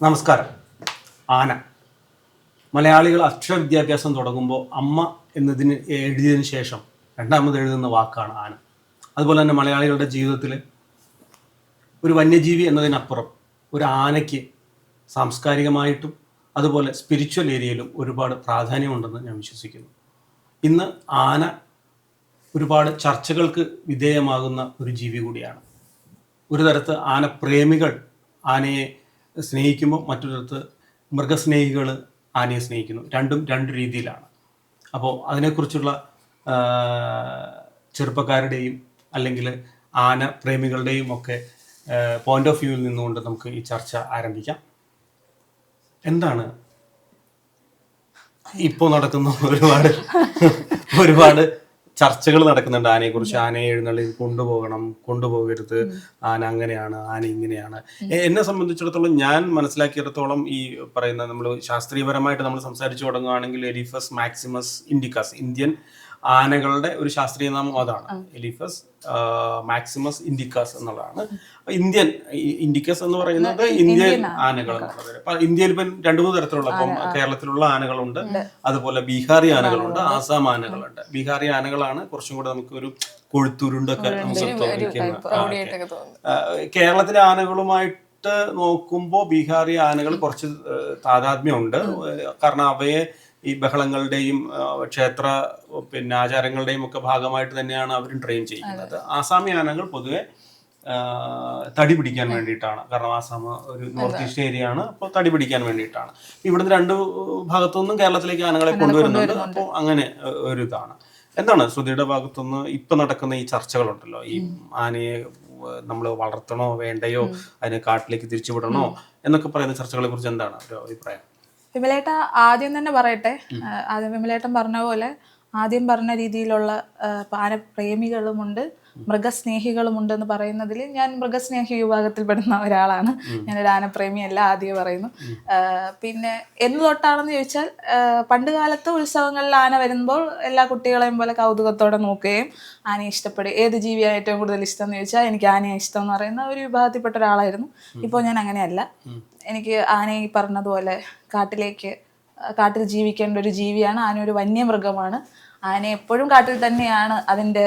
നമസ്കാരം. ആന മലയാളികൾ അക്ഷരവിദ്യാഭ്യാസം തുടങ്ങുമ്പോൾ അമ്മ എന്നതിന് എഴുതിയതിനു ശേഷം രണ്ടാമത് എഴുതുന്ന വാക്കാണ് ആന. അതുപോലെ തന്നെ മലയാളികളുടെ ജീവിതത്തിൽ ഒരു വന്യജീവി എന്നതിനപ്പുറം ഒരു ആനയ്ക്ക് സാംസ്കാരികമായിട്ടും അതുപോലെ സ്പിരിച്വൽ ഏരിയയിലും ഒരുപാട് പ്രാധാന്യമുണ്ടെന്ന് ഞാൻ വിശ്വസിക്കുന്നു. ഇന്ന് ആന ഒരുപാട് ചർച്ചകൾക്ക് വിധേയമാകുന്ന ഒരു ജീവി കൂടിയാണ്. ഒരു തരത്ത് ആനപ്രേമികൾ ആനയെ സ്നേഹിക്കുമ്പോൾ മറ്റൊരിടത്ത് മൃഗസ്നേഹികൾ ആനയെ സ്നേഹിക്കുന്നു. രണ്ടും രണ്ട് രീതിയിലാണ്. അപ്പോൾ അതിനെക്കുറിച്ചുള്ള ചെറുപ്പക്കാരുടെയും അല്ലെങ്കിൽ ആന പ്രേമികളുടെയും ഒക്കെ പോയിന്റ് ഓഫ് വ്യൂവിൽ നിന്നുകൊണ്ട് നമുക്ക് ഈ ചർച്ച ആരംഭിക്കാം. എന്താണ് ഇപ്പോൾ നടക്കുന്ന ഒരുപാട് ചർച്ചകൾ നടക്കുന്നുണ്ട് ആനയെക്കുറിച്ച്. ആനയെ എഴുന്നള്ളി കൊണ്ടുപോകരുത്, ആന അങ്ങനെയാണ്, ആന ഇങ്ങനെയാണ്. എന്നെ സംബന്ധിച്ചിടത്തോളം, ഞാൻ മനസ്സിലാക്കിയിടത്തോളം, ഈ പറയുന്ന നമ്മൾ ശാസ്ത്രീയപരമായിട്ട് നമ്മൾ സംസാരിച്ചു തുടങ്ങുകയാണെങ്കിൽ എലിഫസ് മാക്സിമസ് ഇൻഡിക്കസ്, ഇന്ത്യൻ ആനകളുടെ ഒരു ശാസ്ത്രീയ നാമം അതാണ്. എലിഫസ് മാക്സിമസ് ഇൻഡിക്കസ് എന്നുള്ളതാണ്. ഇന്ത്യൻ ഇൻഡിക്കസ് എന്ന് പറയുന്നത് ഇന്ത്യൻ ആനകൾ എന്നുള്ളത്. അപ്പൊ ഇന്ത്യയിൽ ഇപ്പം 2-3 തരത്തിലുള്ള, അപ്പം കേരളത്തിലുള്ള ആനകളുണ്ട്, അതുപോലെ ബീഹാറി ആനകളുണ്ട്, ആസാം ആനകളുണ്ട്. ബീഹാറി ആനകളാണ് കുറച്ചും കൂടെ നമുക്ക് ഒരു കൊഴുത്തുരുണ്ടൊക്കെ നമുക്ക് തോന്നിക്കുന്ന. കേരളത്തിലെ ആനകളുമായിട്ട് നോക്കുമ്പോൾ ബീഹാറി ആനകൾ കുറച്ച് താതാത്മ്യമുണ്ട്. കാരണം അവയെ ഈ ബഹളങ്ങളുടെയും ക്ഷേത്ര ആചാരങ്ങളുടെയും ഒക്കെ ഭാഗമായിട്ട് തന്നെയാണ് അവർ ട്രെയിൻ ചെയ്യുന്നത്. ആസാമി ആനകൾ പൊതുവെ തടി പിടിക്കാൻ വേണ്ടിയിട്ടാണ്. കാരണം ആസാം ഒരു നോർത്ത് ഈസ്റ്റ് ഏരിയ ആണ്. അപ്പോൾ തടി പിടിക്കാൻ വേണ്ടിയിട്ടാണ്. ഇവിടുന്ന് 2 ഭാഗത്തുനിന്നും കേരളത്തിലേക്ക് ആനകളെ കൊണ്ടുവരുന്നുണ്ട്. അപ്പോൾ അങ്ങനെ ഒരു ഇതാണ്. എന്താണ് ശ്രുതിയുടെ ഭാഗത്തുനിന്ന് ഇപ്പൊ നടക്കുന്ന ഈ ചർച്ചകളുണ്ടല്ലോ, ഈ ആനയെ നമ്മൾ വളർത്തണോ വേണ്ടയോ, അതിനെ കാട്ടിലേക്ക് തിരിച്ചുവിടണോ എന്നൊക്കെ പറയുന്ന ചർച്ചകളെ കുറിച്ച് എന്താണ് ഒരു അഭിപ്രായം? വിമലേട്ട ആദ്യം തന്നെ പറയട്ടെ. ആദ്യം വിമലേട്ടൻ പറഞ്ഞ പോലെ ആദ്യം പറഞ്ഞ രീതിയിലുള്ള ആനപ്രേമികളുമുണ്ട്, മൃഗസ്നേഹികളുമുണ്ട് എന്ന് പറയുന്നതിൽ ഞാൻ മൃഗസ്നേഹി വിഭാഗത്തിൽപ്പെടുന്ന ഒരാളാണ്. ഞാനൊരു ആനപ്രേമിയല്ല, ആദ്യം പറയുന്നു. പിന്നെ എന്ന് തൊട്ടാണെന്ന് ചോദിച്ചാൽ, പണ്ട് കാലത്ത് ഉത്സവങ്ങളിൽ ആന വരുമ്പോൾ എല്ലാ കുട്ടികളെയും പോലെ കൗതുകത്തോടെ നോക്കുകയും ആനയെ ഇഷ്ടപ്പെടുകയും, ഏത് ജീവിയാണ് ഏറ്റവും കൂടുതൽ ഇഷ്ടം എന്ന് ചോദിച്ചാൽ എനിക്ക് ആനയെ ഇഷ്ടം എന്ന് പറയുന്ന ഒരു വിഭാഗത്തിൽപ്പെട്ട ഒരാളായിരുന്നു. ഇപ്പോൾ ഞാൻ അങ്ങനെയല്ല. എനിക്ക് ആനയെ ഈ പറഞ്ഞതുപോലെ കാട്ടിൽ ജീവിക്കേണ്ട ഒരു ജീവിയാണ്. ആന ഒരു വന്യമൃഗമാണ്. ആന എപ്പോഴും കാട്ടിൽ തന്നെയാണ് അതിൻ്റെ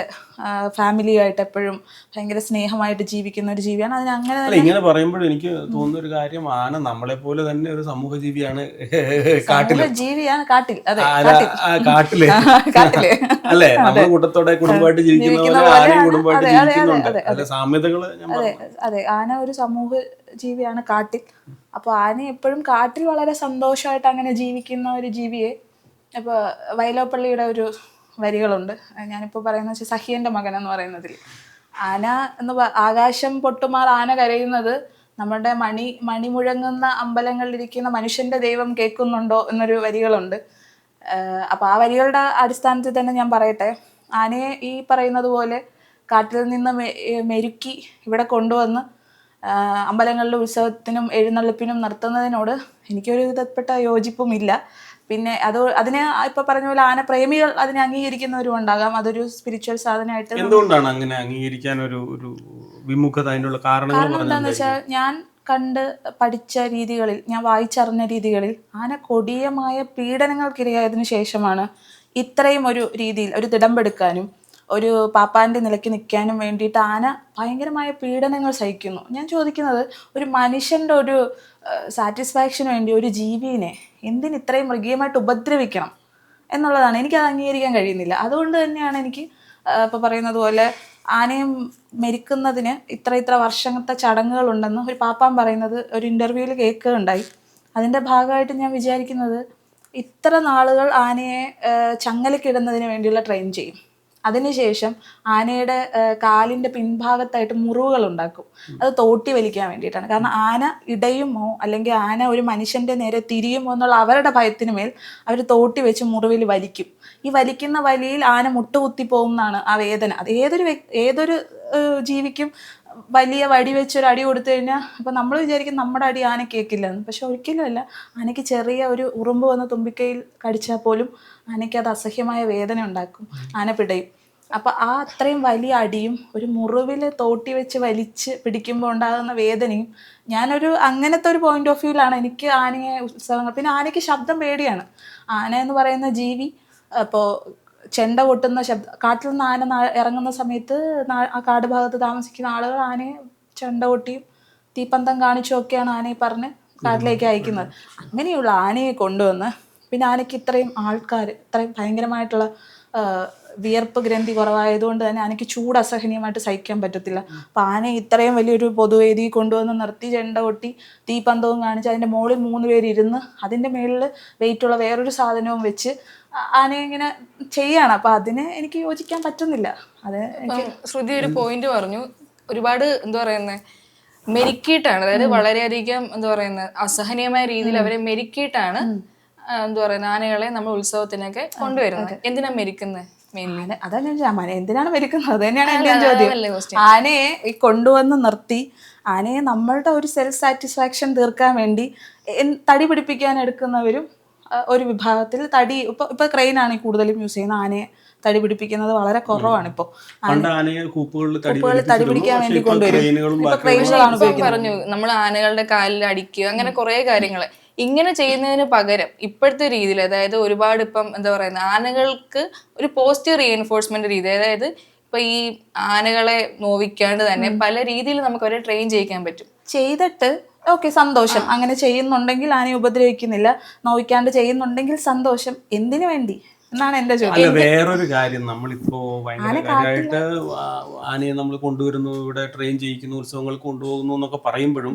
ഫാമിലിയായിട്ട് എപ്പോഴും ഭയങ്കര സ്നേഹമായിട്ട് ജീവിക്കുന്ന ഒരു ജീവിയാണ്. അതിന് അങ്ങനെ ഇങ്ങനെ പറയുമ്പോൾ എനിക്ക് തോന്നുന്ന ഒരു കാര്യം, ആന നമ്മളെ പോലെ തന്നെ ഒരു സമൂഹ ജീവിയാണ്. ജീവിയാണ് കാട്ടിൽ. അതെ, കാട്ടില് അല്ലെ, നമ്മുടെ കൂട്ടത്തോടെ കുടുംബമായിട്ട് ജീവിക്കുന്ന സാമ്യതകൾ. അതെ, ആന ഒരു സമൂഹ ജീവിയാണ് കാട്ടിൽ. അപ്പോൾ ആന എപ്പോഴും കാട്ടിൽ വളരെ സന്തോഷമായിട്ട് അങ്ങനെ ജീവിക്കുന്ന ഒരു ജീവിയെ, ഇപ്പോൾ വൈലോപ്പള്ളിയുടെ ഒരു വരികളുണ്ട്, ഞാനിപ്പോൾ പറയുന്നത് വെച്ചാൽ സഹിയൻ്റെ മകൻ എന്ന് പറയുന്നതിൽ, ആന ആകാശം പൊട്ടുമാർ ആന കരയുന്നത് നമ്മുടെ മണി മുഴങ്ങുന്ന അമ്പലങ്ങളിലിരിക്കുന്ന മനുഷ്യൻ്റെ ദൈവം കേൾക്കുന്നുണ്ടോ എന്നൊരു വരികളുണ്ട്. അപ്പോൾ ആ വരികളുടെ അടിസ്ഥാനത്തിൽ തന്നെ ഞാൻ പറയട്ടെ, ആനയെ ഈ പറയുന്നത് പോലെ കാട്ടിൽ നിന്ന് മെരുക്കി ഇവിടെ കൊണ്ടുവന്ന് അമ്പലങ്ങളിലെ ഉത്സവത്തിനും എഴുന്നള്ളിപ്പിനും നിർത്തുന്നതിനോട് എനിക്കൊരു വിധപ്പെട്ട യോജിപ്പും ഇല്ല. പിന്നെ അതിനെ ഇപ്പൊ പറഞ്ഞ പോലെ ആനപ്രേമികൾ അതിനെ അംഗീകരിക്കുന്നവരും ഉണ്ടാകാം. അതൊരു സ്പിരിച്വൽ സാധനമായിട്ട്. എന്തുകൊണ്ടാണ് അങ്ങനെ അംഗീകരിക്കാൻ ഒരു വിമുഖത? അതിനുള്ള കാരണം എന്താണെന്ന് വെച്ചാൽ, ഞാൻ കണ്ട് പഠിച്ച രീതികളിൽ, ഞാൻ വായിച്ചറിഞ്ഞ രീതികളിൽ, ആന കൊടിയമായ പീഡനങ്ങൾക്കിരയായതിനു ശേഷമാണ് ഇത്രയും ഒരു രീതിയിൽ ഒരു തിടമ്പെടുക്കാനും ഒരു പാപ്പാൻ്റെ നിലയ്ക്ക് നിൽക്കാനും വേണ്ടിയിട്ട് ആന ഭയങ്കരമായ പീഡനങ്ങൾ സഹിക്കുന്നു. ഞാൻ ചോദിക്കുന്നത്, ഒരു മനുഷ്യൻ്റെ ഒരു സാറ്റിസ്ഫാക്ഷന് വേണ്ടി ഒരു ജീവിയെ എന്തിന് ഇത്രയും മൃഗീയമായിട്ട് ഉപദ്രവിക്കണം എന്നുള്ളതാണ്. എനിക്കത് അംഗീകരിക്കാൻ കഴിയുന്നില്ല. അതുകൊണ്ട് തന്നെയാണ് എനിക്ക് ഇപ്പോൾ പറയുന്നത് പോലെ ആനയും മരിക്കുന്നതിന് ഇത്ര വർഷത്തെ ചടങ്ങുകളുണ്ടെന്ന് ഒരു പാപ്പാൻ പറയുന്നത് ഒരു ഇൻ്റർവ്യൂവിൽ കേൾക്കുകയുണ്ടായി. അതിൻ്റെ ഭാഗമായിട്ട് ഞാൻ വിചാരിക്കുന്നത്, ഇത്ര നാളുകൾ ആനയെ ചങ്ങലക്കിടുന്നതിന് വേണ്ടിയുള്ള ട്രെയിൻ ചെയ്യും. അതിനുശേഷം ആനയുടെ കാലിൻ്റെ പിൻഭാഗത്തായിട്ട് മുറിവുകൾ ഉണ്ടാക്കും. അത് തോട്ടി വലിക്കാൻ വേണ്ടിയിട്ടാണ്. കാരണം ആന ഇടയുമോ അല്ലെങ്കിൽ ആന ഒരു മനുഷ്യൻ്റെ നേരെ തിരിയുമോ എന്നുള്ള അവരുടെ ഭയത്തിന് മേൽ അവർ തോട്ടി വെച്ച് മുറിവിൽ വലിക്കും. ഈ വലിക്കുന്ന വലിയിൽ ആന മുട്ടുകുത്തി പോകുന്നതാണ് ആ വേദന. അത് ഏതൊരു ജീവിക്കും വലിയ വടി വെച്ചൊരു അടി കൊടുത്തു കഴിഞ്ഞാൽ, അപ്പം നമ്മൾ വിചാരിക്കും നമ്മുടെ അടി ആന കേൾക്കില്ലെന്ന്. പക്ഷെ ഒരിക്കലുമല്ല. ആനയ്ക്ക് ചെറിയ ഒരു ഉറുമ്പ് വന്ന് തുമ്പിക്കൈയിൽ കടിച്ചാൽ പോലും ആനയ്ക്ക് അത് അസഹ്യമായ വേദന ഉണ്ടാക്കും. ആന പിടയും. അപ്പൊ ആ അത്രയും വലിയ അടിയും ഒരു മുറിവിൽ തോട്ടി വെച്ച് വലിച്ച് പിടിക്കുമ്പോൾ ഉണ്ടാകുന്ന വേദനയും, ഞാനൊരു അങ്ങനത്തെ ഒരു പോയിന്റ് ഓഫ് വ്യൂവിലാണ് എനിക്ക് ആനയെ ഉത്സവങ്ങൾ. പിന്നെ ആനയ്ക്ക് ശബ്ദം പേടിയാണ്. ആന എന്ന് പറയുന്ന ജീവി ഇപ്പോൾ ചെണ്ട കൊട്ടുന്ന ശബ്ദം, കാട്ടിൽ നിന്ന് ആന ഇറങ്ങുന്ന സമയത്ത് ആ കാട് ഭാഗത്ത് താമസിക്കുന്ന ആളുകൾ ആനയെ ചെണ്ട കൊട്ടിയും തീപ്പന്തം കാണിച്ചും ഒക്കെയാണ് ആനയെ പറഞ്ഞ് കാട്ടിലേക്ക് അയക്കുന്നത്. അങ്ങനെയുള്ള ആനയെ കൊണ്ടുവന്ന് പിന്നെ ആനയ്ക്ക് ഇത്രയും ആൾക്കാർ, ഇത്രയും ഭയങ്കരമായിട്ടുള്ള വിയർപ്പ് ഗ്രന്ഥി കുറവായതുകൊണ്ട് തന്നെ ആനയ്ക്ക് ചൂട് അസഹനീയമായിട്ട് സഹിക്കാൻ പറ്റത്തില്ല. അപ്പം ആനയെ ഇത്രയും വലിയൊരു പൊതുവേദി കൊണ്ടുവന്ന് നിർത്തി ചെണ്ട കൊട്ടി തീപ്പന്തവും കാണിച്ച് അതിൻ്റെ മുകളിൽ 3 പേര് ഇരുന്ന് അതിൻ്റെ മുകളിൽ വെയിറ്റുള്ള വേറൊരു സാധനവും വെച്ച് ആനയെ ഇങ്ങനെ ചെയ്യാണ്. അപ്പം അതിന് എനിക്ക് യോജിക്കാൻ പറ്റുന്നില്ല. അത് ശ്രുതി ഒരു പോയിന്റ് പറഞ്ഞു, ഒരുപാട് എന്താ പറയുന്നത് മെരുക്കിയിട്ടാണ്, അതായത് വളരെയധികം എന്താ പറയുന്നത് അസഹനീയമായ രീതിയിൽ അവരെ മെരുക്കിയിട്ടാണ് എന്താ പറയുന്നത് ആനകളെ നമ്മൾ ഉത്സവത്തിനൊക്കെ കൊണ്ടുവരുന്നത്. എന്തിനാ മെരുക്കുന്നത് മെയിൻലി? അതാ ഞാൻ എന്തിനാണ് മരിക്കുന്നത്, അത് തന്നെയാണ് എൻ്റെ ചോദ്യം. ആനയെ ഈ കൊണ്ടുവന്ന് നിർത്തി ആനയെ നമ്മളുടെ ഒരു സെൽഫ് സാറ്റിസ്ഫാക്ഷൻ തീർക്കാൻ വേണ്ടി തടി പിടിപ്പിക്കാൻ എടുക്കുന്നവരും ഒരു വിഭാഗത്തിൽ. തടി ഇപ്പൊ ക്രെയിനാണ് കൂടുതലും യൂസ് ചെയ്യുന്നത്. ആനയെ തടി പിടിപ്പിക്കുന്നത് വളരെ കുറവാണ്. ഇപ്പോൾ കൂപ്പുകളിൽ തടി പിടിക്കാൻ വേണ്ടി കൊണ്ടുവരും. പറഞ്ഞു നമ്മൾ ആനകളുടെ കാലിൽ അടിക്കുക, അങ്ങനെ കുറെ കാര്യങ്ങൾ ഇങ്ങനെ ചെയ്യുന്നതിന് പകരം ഇപ്പോഴത്തെ രീതിയിൽ, അതായത് ഒരുപാട് ഇപ്പം എന്താ പറയുന്നത് ആനകൾക്ക് ഒരു പോസിറ്റീവ് റീഎൻഫോഴ്സ്മെന്റ് രീതി, അതായത് ഇപ്പൊ ഈ ആനകളെ നോവിക്കാണ്ട് തന്നെ പല രീതിയിൽ നമുക്ക് അവരെ ട്രെയിൻ ചെയ്യിക്കാൻ പറ്റും. ചെയ്തിട്ട് ഓക്കെ സന്തോഷം, അങ്ങനെ ചെയ്യുന്നുണ്ടെങ്കിൽ ആനയെ ഉപദ്രവിക്കുന്നില്ല, നോവിക്കാണ്ട് ചെയ്യുന്നുണ്ടെങ്കിൽ സന്തോഷം. എന്തിനു വേണ്ടി എന്നാണ് എന്റെ ചോദ്യം. വേറൊരു കാര്യം, നമ്മളിപ്പോ ഭയങ്കര കാര്യമായിട്ട് ആനയെ നമ്മൾ കൊണ്ടുവരുന്നു, ഇവിടെ ട്രെയിൻ ചെയ്യിക്കുന്നു, ഉത്സവങ്ങൾ കൊണ്ടുപോകുന്നു എന്നൊക്കെ പറയുമ്പോഴും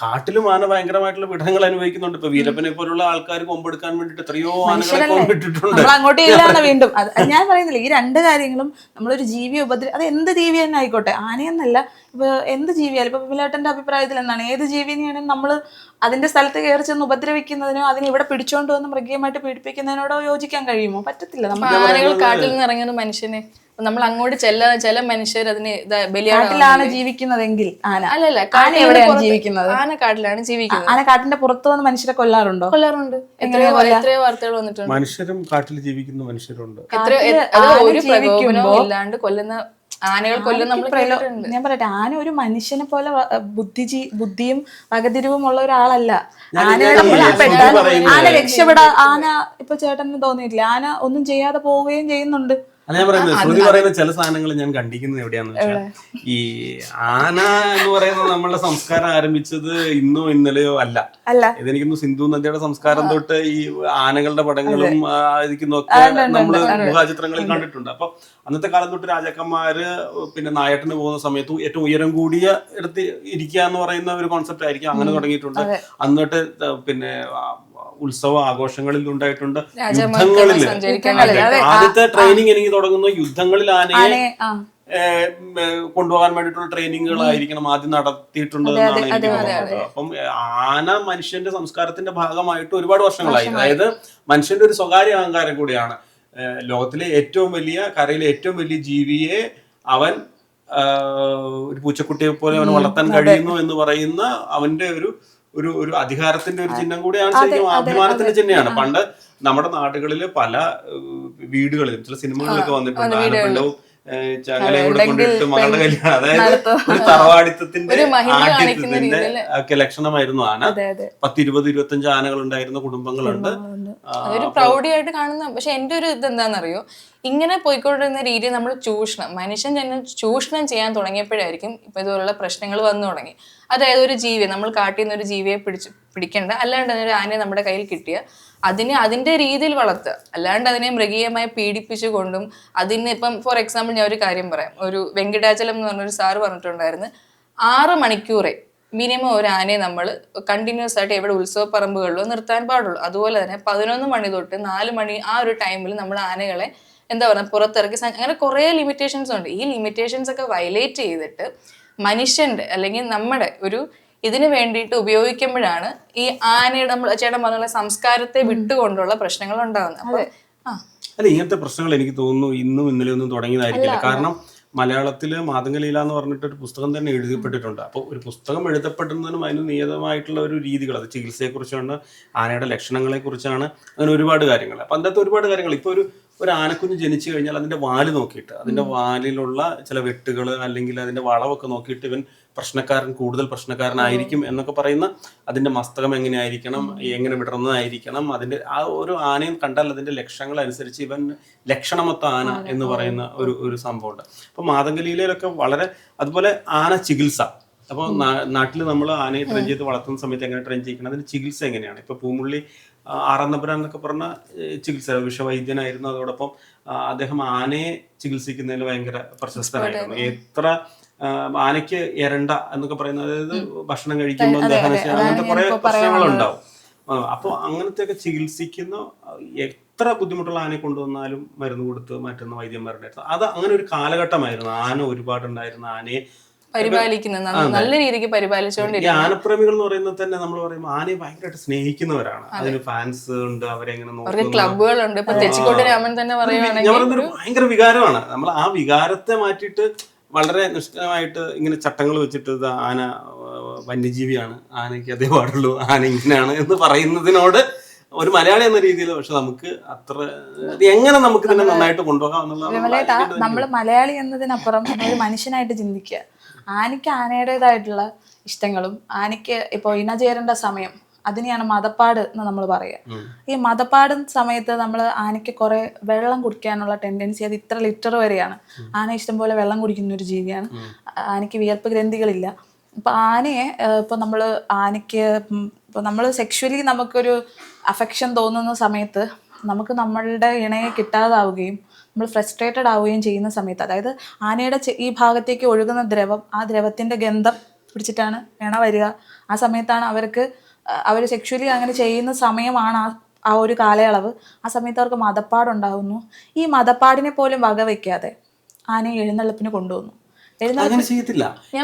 കാട്ടിലും ആന ഭയങ്കരമായിട്ടുള്ള പീഡനങ്ങൾ അനുഭവിക്കുന്നുണ്ട്. ഇപ്പൊ വീരപ്പനെ പോലുള്ള ആൾക്കാർ കൊമ്പെടുക്കാൻ വേണ്ടിട്ട് എത്രയോ ആനകളെ കൊണ്ടിട്ടുണ്ട്. അങ്ങോട്ട് ഇല്ലാണ് വീണ്ടും. ഞാൻ പറയുന്നില്ല, ഈ രണ്ട് കാര്യങ്ങളും നമ്മളൊരു ജീവിയെ അത് എന്ത് ജീവി തന്നെ ആയിക്കോട്ടെ, ആനയെന്നല്ല, ഇപ്പൊ എന്ത് ജീവിയാലും ഇപ്പൊ വിമലേട്ടന്റെ അഭിപ്രായത്തിൽ എന്താണ്, ഏത് ജീവിനെയാണെങ്കിൽ നമ്മൾ അതിന്റെ സ്ഥലത്ത് കയറി ചെന്ന് ഉപദ്രവിക്കുന്നതിനോ അതിനെ ഇവിടെ പിടിച്ചോണ്ട് വന്ന് മൃഗീയമായിട്ട് പീഡിപ്പിക്കുന്നതിനോടോ യോജിക്കാൻ കഴിയുമോ? പറ്റത്തില്ല. ആനകൾ കാട്ടിൽ നിന്ന് ഇറങ്ങുന്ന മനുഷ്യനെ നമ്മൾ അങ്ങോട്ട് ചില മനുഷ്യർ അതിന് കാട്ടിലാണ് ജീവിക്കുന്നതെങ്കിൽ ആന അല്ലല്ല എവിടെയാണ് ജീവിക്കുന്നത്? ആന കാട്ടിലാണ് ജീവിക്കുന്നത്. ആന കാട്ടിന്റെ പുറത്ത് വന്ന് മനുഷ്യരെ കൊല്ലാറുണ്ടോ? കൊല്ലാറുണ്ട്. എത്രയോ വാർത്തകൾ വന്നിട്ടുണ്ട്. മനുഷ്യരും കാട്ടിൽ ജീവിക്കുന്ന മനുഷ്യരുണ്ട്. ഒരു പ്രകോപനവും ഇല്ലാണ്ട് കൊല്ലുന്ന ആനകൾ കൊല്ലുന്ന നമ്മൾ. ഞാൻ പറയട്ടെ, ആന ഒരു മനുഷ്യനെ പോലെ ബുദ്ധിയും വകതിരിവും ഉള്ള ഒരാളല്ല. ആന രക്ഷപ്പെടാ, ആന ഇപ്പൊ ചേട്ടന് തോന്നിയിട്ടില്ല, ആന ഒന്നും ചെയ്യാതെ പോവുകയും ചെയ്യുന്നുണ്ട്. അല്ല ഞാൻ പറയുന്നത്, ശ്രുതി പറയുന്ന ചില സാധനങ്ങൾ ഞാൻ കണ്ടിരിക്കുന്നത് എവിടെയാന്ന് വെച്ചാൽ, ഈ ആന എന്ന് പറയുന്നത് നമ്മളുടെ സംസ്കാരം ആരംഭിച്ചത് ഇന്നോ ഇന്നലെയോ അല്ല. ഇതെനിക്കൊന്ന് സിന്ധു നദിയുടെ സംസ്കാരം തൊട്ട് ഈ ആനകളുടെ പടങ്ങളും ഇരിക്കുന്നൊക്കെ നമ്മള് ഗുഹാചിത്രങ്ങളിൽ കണ്ടിട്ടുണ്ട്. അപ്പൊ അന്നത്തെ കാലം തൊട്ട് രാജാക്കന്മാര് പിന്നെ നായട്ടിന് പോകുന്ന സമയത്ത് ഏറ്റവും ഉയരം കൂടിയ എടുത്ത് ഇരിക്കുക എന്ന് പറയുന്ന ഒരു കോൺസെപ്റ്റ് ആയിരിക്കും അങ്ങനെ തുടങ്ങിയിട്ടുണ്ട്. അന്നിട്ട് പിന്നെ ഉത്സവ ആഘോഷങ്ങളിൽ ഉണ്ടായിട്ടുണ്ട്, യുദ്ധങ്ങളിൽ. ആദ്യത്തെ ട്രെയിനിങ് എനിക്ക് തുടങ്ങുന്നു യുദ്ധങ്ങളിൽ ആനയെ കൊണ്ടുപോകാൻ വേണ്ടിയിട്ടുള്ള ട്രെയിനിങ്ങുകളായിരിക്കണം ആദ്യം നടത്തിയിട്ടുണ്ട് എന്നാണ് എനിക്ക് തോന്നുന്നത്. അപ്പം ആന മനുഷ്യന്റെ സംസ്കാരത്തിന്റെ ഭാഗമായിട്ട് ഒരുപാട് വർഷങ്ങളായി. അതായത് മനുഷ്യന്റെ ഒരു സ്വകാര്യ അഹങ്കാരം കൂടിയാണ്. ലോകത്തിലെ ഏറ്റവും വലിയ, കരയിലെ ഏറ്റവും വലിയ ജീവിയെ അവൻ ഒരു പൂച്ചക്കുട്ടിയെ പോലെ അവൻ വളർത്താൻ കഴിയുന്നു എന്ന് പറയുന്ന അവന്റെ ഒരു അധികാരത്തിന്റെ ഒരു ചിഹ്നം കൂടിയാണ്, ശരിക്കും അഭിമാനത്തിന്റെ ചിഹ്നമാണ്. പണ്ട് നമ്മുടെ നാടുകളില് പല വീടുകളിലും ചില സിനിമകളിലൊക്കെ വന്നിട്ടുണ്ട് ആനപ്പിണ്ടവും ചങ്ങലയും കൂടെ കൊണ്ടിട്ട് മകളുടെ കല്യാണം, അതായത് ഒരു തറവാടിത്തത്തിന്റെ ആഢ്യത്തിന്റെ ഒക്കെ ലക്ഷണമായിരുന്നു ആന. 10-20-25 ആനകൾ ഉണ്ടായിരുന്ന കുടുംബങ്ങളുണ്ട്. അതൊരു പ്രൗഢിയായിട്ട് കാണുന്ന. പക്ഷെ എന്റെ ഒരു ഇത് എന്താണെന്നറിയോ, ഇങ്ങനെ പോയിക്കൊണ്ടിരുന്ന രീതി നമ്മൾ മനുഷ്യൻ തന്നെ ചൂഷണം ചെയ്യാൻ തുടങ്ങിയപ്പോഴായിരിക്കും ഇപ്പൊ ഇതുപോലുള്ള പ്രശ്നങ്ങൾ വന്നു തുടങ്ങി. അതായത് ഒരു ജീവിയെ നമ്മൾ കാട്ടിൽ നിന്ന് ഒരു ജീവിയെ പിടിക്കേണ്ട, അല്ലാണ്ട് ഒരു ആനയെ നമ്മുടെ കയ്യിൽ കിട്ടിയ അതിനെ അതിന്റെ രീതിയിൽ വളർത്തുക, അല്ലാണ്ട് അതിനെ മൃഗീയമായി പീഡിപ്പിച്ചുകൊണ്ടും അതിന് ഇപ്പം ഫോർ എക്സാമ്പിൾ ഞാൻ ഒരു കാര്യം പറയാം. ഒരു വെങ്കിടാചലം എന്ന് പറഞ്ഞൊരു സാറ് പറഞ്ഞിട്ടുണ്ടായിരുന്നു, 6 മണിക്കൂറേ മിനിമം ഒരു ആനയെ നമ്മൾ കണ്ടിന്യൂസ് ആയിട്ട് എവിടെ ഉത്സവ പറമ്പുകളിലോ നിർത്താൻ പാടുള്ളൂ. അതുപോലെ തന്നെ 11 മണി തൊട്ട് 4 മണി ആ ഒരു ടൈമിൽ നമ്മൾ ആനകളെ എന്താ പറയുക പുറത്തിറക്കി, അങ്ങനെ കുറേ ലിമിറ്റേഷൻസ് ഉണ്ട്. ഈ ലിമിറ്റേഷൻസ് ഒക്കെ വയലേറ്റ് ചെയ്തിട്ട് മനുഷ്യന്റെ അല്ലെങ്കിൽ നമ്മുടെ ഒരു ഇതിന് വേണ്ടിയിട്ട് ഉപയോഗിക്കുമ്പോഴാണ് ഈ ആനയുടെ നമ്മൾ ചേട്ടൻ പറഞ്ഞ സംസ്കാരത്തെ വിട്ടുകൊണ്ടുള്ള പ്രശ്നങ്ങൾ ഉണ്ടാകുന്നത്. അപ്പൊ അല്ല, ഇങ്ങനത്തെ പ്രശ്നങ്ങൾ എനിക്ക് തോന്നുന്നു ഇന്നും ഇന്നലെ ഒന്നും തുടങ്ങിയതായിരിക്കില്ല. കാരണം മലയാളത്തില് മാതംഗലീല എന്ന് പറഞ്ഞിട്ടൊരു പുസ്തകം തന്നെ എഴുതപ്പെട്ടിട്ടുണ്ട്. അപ്പോൾ ഒരു പുസ്തകം എഴുതപ്പെടുന്നതിനും അതിന് നിയതമായിട്ടുള്ള ഒരു രീതികൾ, അത് ചികിത്സയെക്കുറിച്ചാണ്, ആനയുടെ ലക്ഷണങ്ങളെ കുറിച്ചാണ്, അങ്ങനെ ഒരുപാട് കാര്യങ്ങൾ. അപ്പം അതിനകത്ത് ഒരുപാട് കാര്യങ്ങൾ. ഇപ്പോൾ ഒരു ആനക്കുഞ്ഞ് ജനിച്ചു കഴിഞ്ഞാൽ അതിന്റെ വാല് നോക്കിയിട്ട്, അതിന്റെ വാലിലുള്ള ചില വെട്ടുകൾ അല്ലെങ്കിൽ അതിന്റെ വളവൊക്കെ നോക്കിയിട്ട് ഇവൻ കൂടുതൽ പ്രശ്നക്കാരനായിരിക്കും എന്നൊക്കെ പറയുന്ന, അതിന്റെ മസ്തകം എങ്ങനെയായിരിക്കണം, എങ്ങനെ വിടർന്നതായിരിക്കണം, അതിന്റെ ആ ഒരു ആനയും കണ്ടാൽ അതിന്റെ ലക്ഷണങ്ങൾ അനുസരിച്ച് ഇവൻ ലക്ഷണമൊത്ത ആന എന്ന് പറയുന്ന ഒരു സംഭവമുണ്ട്. അപ്പൊ മാതംഗലീലയിലൊക്കെ വളരെ അതുപോലെ ആന ചികിത്സ. അപ്പോൾ നാട്ടിൽ നമ്മൾ ആനയെ ട്രെയിൻ ചെയ്ത് വളർത്തുന്ന സമയത്ത് എങ്ങനെ ട്രെയിൻ ചെയ്യിക്കണം, അതിന്റെ ചികിത്സ എങ്ങനെയാണ്? ഇപ്പൊ പൂമുള്ളി ആറാന്നപുരം എന്നൊക്കെ പറഞ്ഞ ചികിത്സ വിഷവൈദ്യനായിരുന്നു. അതോടൊപ്പം അദ്ദേഹം ആനയെ ചികിത്സിക്കുന്നതിൽ ഭയങ്കര പ്രശസ്തനായിരുന്നു. എത്ര ആനയ്ക്ക് എരണ്ട എന്നൊക്കെ പറയുന്നത്, അതായത് ഭക്ഷണം കഴിക്കുമ്പോൾ ദഹനശ അങ്ങനത്തെ കുറെ പ്രശ്നങ്ങളുണ്ടാവും. അപ്പോൾ അങ്ങനത്തെയൊക്കെ ചികിത്സിക്കുന്ന, എത്ര ബുദ്ധിമുട്ടുള്ള ആനയെ കൊണ്ടുവന്നാലും മരുന്ന് കൊടുത്ത് മാറ്റുന്ന വൈദ്യന്മാരുടെ അത് അങ്ങനെ ഒരു കാലഘട്ടമായിരുന്നു. ആന ഒരുപാടുണ്ടായിരുന്ന, ആനയെ പരിപാലിക്കുന്നത് നല്ല രീതിക്ക് പരിപാലിച്ചുകൊണ്ടിരിക്കും. ആനപ്രേമികൾ എന്ന് പറയുന്നത് തന്നെ നമ്മൾ പറയുമ്പോൾ ആനയെ ഭയങ്കരമായിട്ട് സ്നേഹിക്കുന്നവരാണ്. അതിന് ഫാൻസ് ഉണ്ട്, അവരെ എങ്ങനെ നോക്കുന്നു, ക്ലബുകളുണ്ട്. ഇപ്പൊ തെച്ചിക്കോട്ട് രാമൻ തന്നെ പറയുകയാണെങ്കിൽ ഭയങ്കര വികാരമാണ്. നമ്മൾ ആ വികാരത്തെ മാറ്റിയിട്ട് വളരെ നിഷ്ഠമായിട്ട് ഇങ്ങനെ ചട്ടങ്ങൾ വെച്ചിട്ട് ആന വന്യജീവിയാണ്, ആനയ്ക്ക് അതേ പാടുള്ളൂ, ആന ഇങ്ങനെയാണ് എന്ന് പറയുന്നതിനോട് ഒരു മലയാളി എന്ന രീതിയിൽ പക്ഷെ നമുക്ക് അത്ര എങ്ങനെ നമുക്ക് തന്നെ നന്നായിട്ട് കൊണ്ടുപോകാം എന്നുള്ളത്. നമ്മൾ മലയാളി എന്നതിനപ്പുറം നമ്മളൊരു മനുഷ്യനായിട്ട് ചിന്തിക്കുക. ആനയ്ക്ക് ആനയുടേതായിട്ടുള്ള ഇഷ്ടങ്ങളും, ആനയ്ക്ക് ഇപ്പോൾ ഇണചേരേണ്ട സമയം, അതിനെയാണ് മതപ്പാട് എന്ന് നമ്മൾ പറയുക. ഈ മതപ്പാട് സമയത്ത് നമ്മൾ ആനയ്ക്ക് കുറെ വെള്ളം കുടിക്കാനുള്ള ടെൻഡൻസി, അത് ഇത്ര ലിറ്റർ വരെയാണ്. ആന ഇഷ്ടംപോലെ വെള്ളം കുടിക്കുന്ന ഒരു ജീവിയാണ്. ആനയ്ക്ക് വിയർപ്പ് ഗ്രന്ഥികളില്ല. ഇപ്പൊ ആനയെ ആനയ്ക്ക് ഇപ്പൊ നമ്മൾ സെക്ഷുവലി നമുക്കൊരു അഫെക്ഷൻ തോന്നുന്ന സമയത്ത് നമുക്ക് നമ്മളുടെ ഇണയെ കിട്ടാതാവുകയും നമ്മൾ ഫ്രസ്ട്രേറ്റഡ് ആവുകയും ചെയ്യുന്ന സമയത്ത്, അതായത് ആനയുടെ ഈ ഭാഗത്തേക്ക് ഒഴുകുന്ന ദ്രവം, ആ ദ്രവത്തിന്റെ ഗന്ധം പിടിച്ചിട്ടാണ് ഇണ വരിക. ആ സമയത്താണ് അവർ സെക്ഷുവലി അങ്ങനെ ചെയ്യുന്ന സമയമാണ് ആ ഒരു കാലയളവ്. ആ സമയത്ത് അവർക്ക് മതപ്പാടുണ്ടാകുന്നു. ഈ മതപ്പാടിനെ പോലും വകവയ്ക്കാതെ ആനയെ എഴുന്നള്ളിപ്പിന് കൊണ്ടുവന്നു. അങ്ങനെ ചെയ്യത്തില്ല. ആ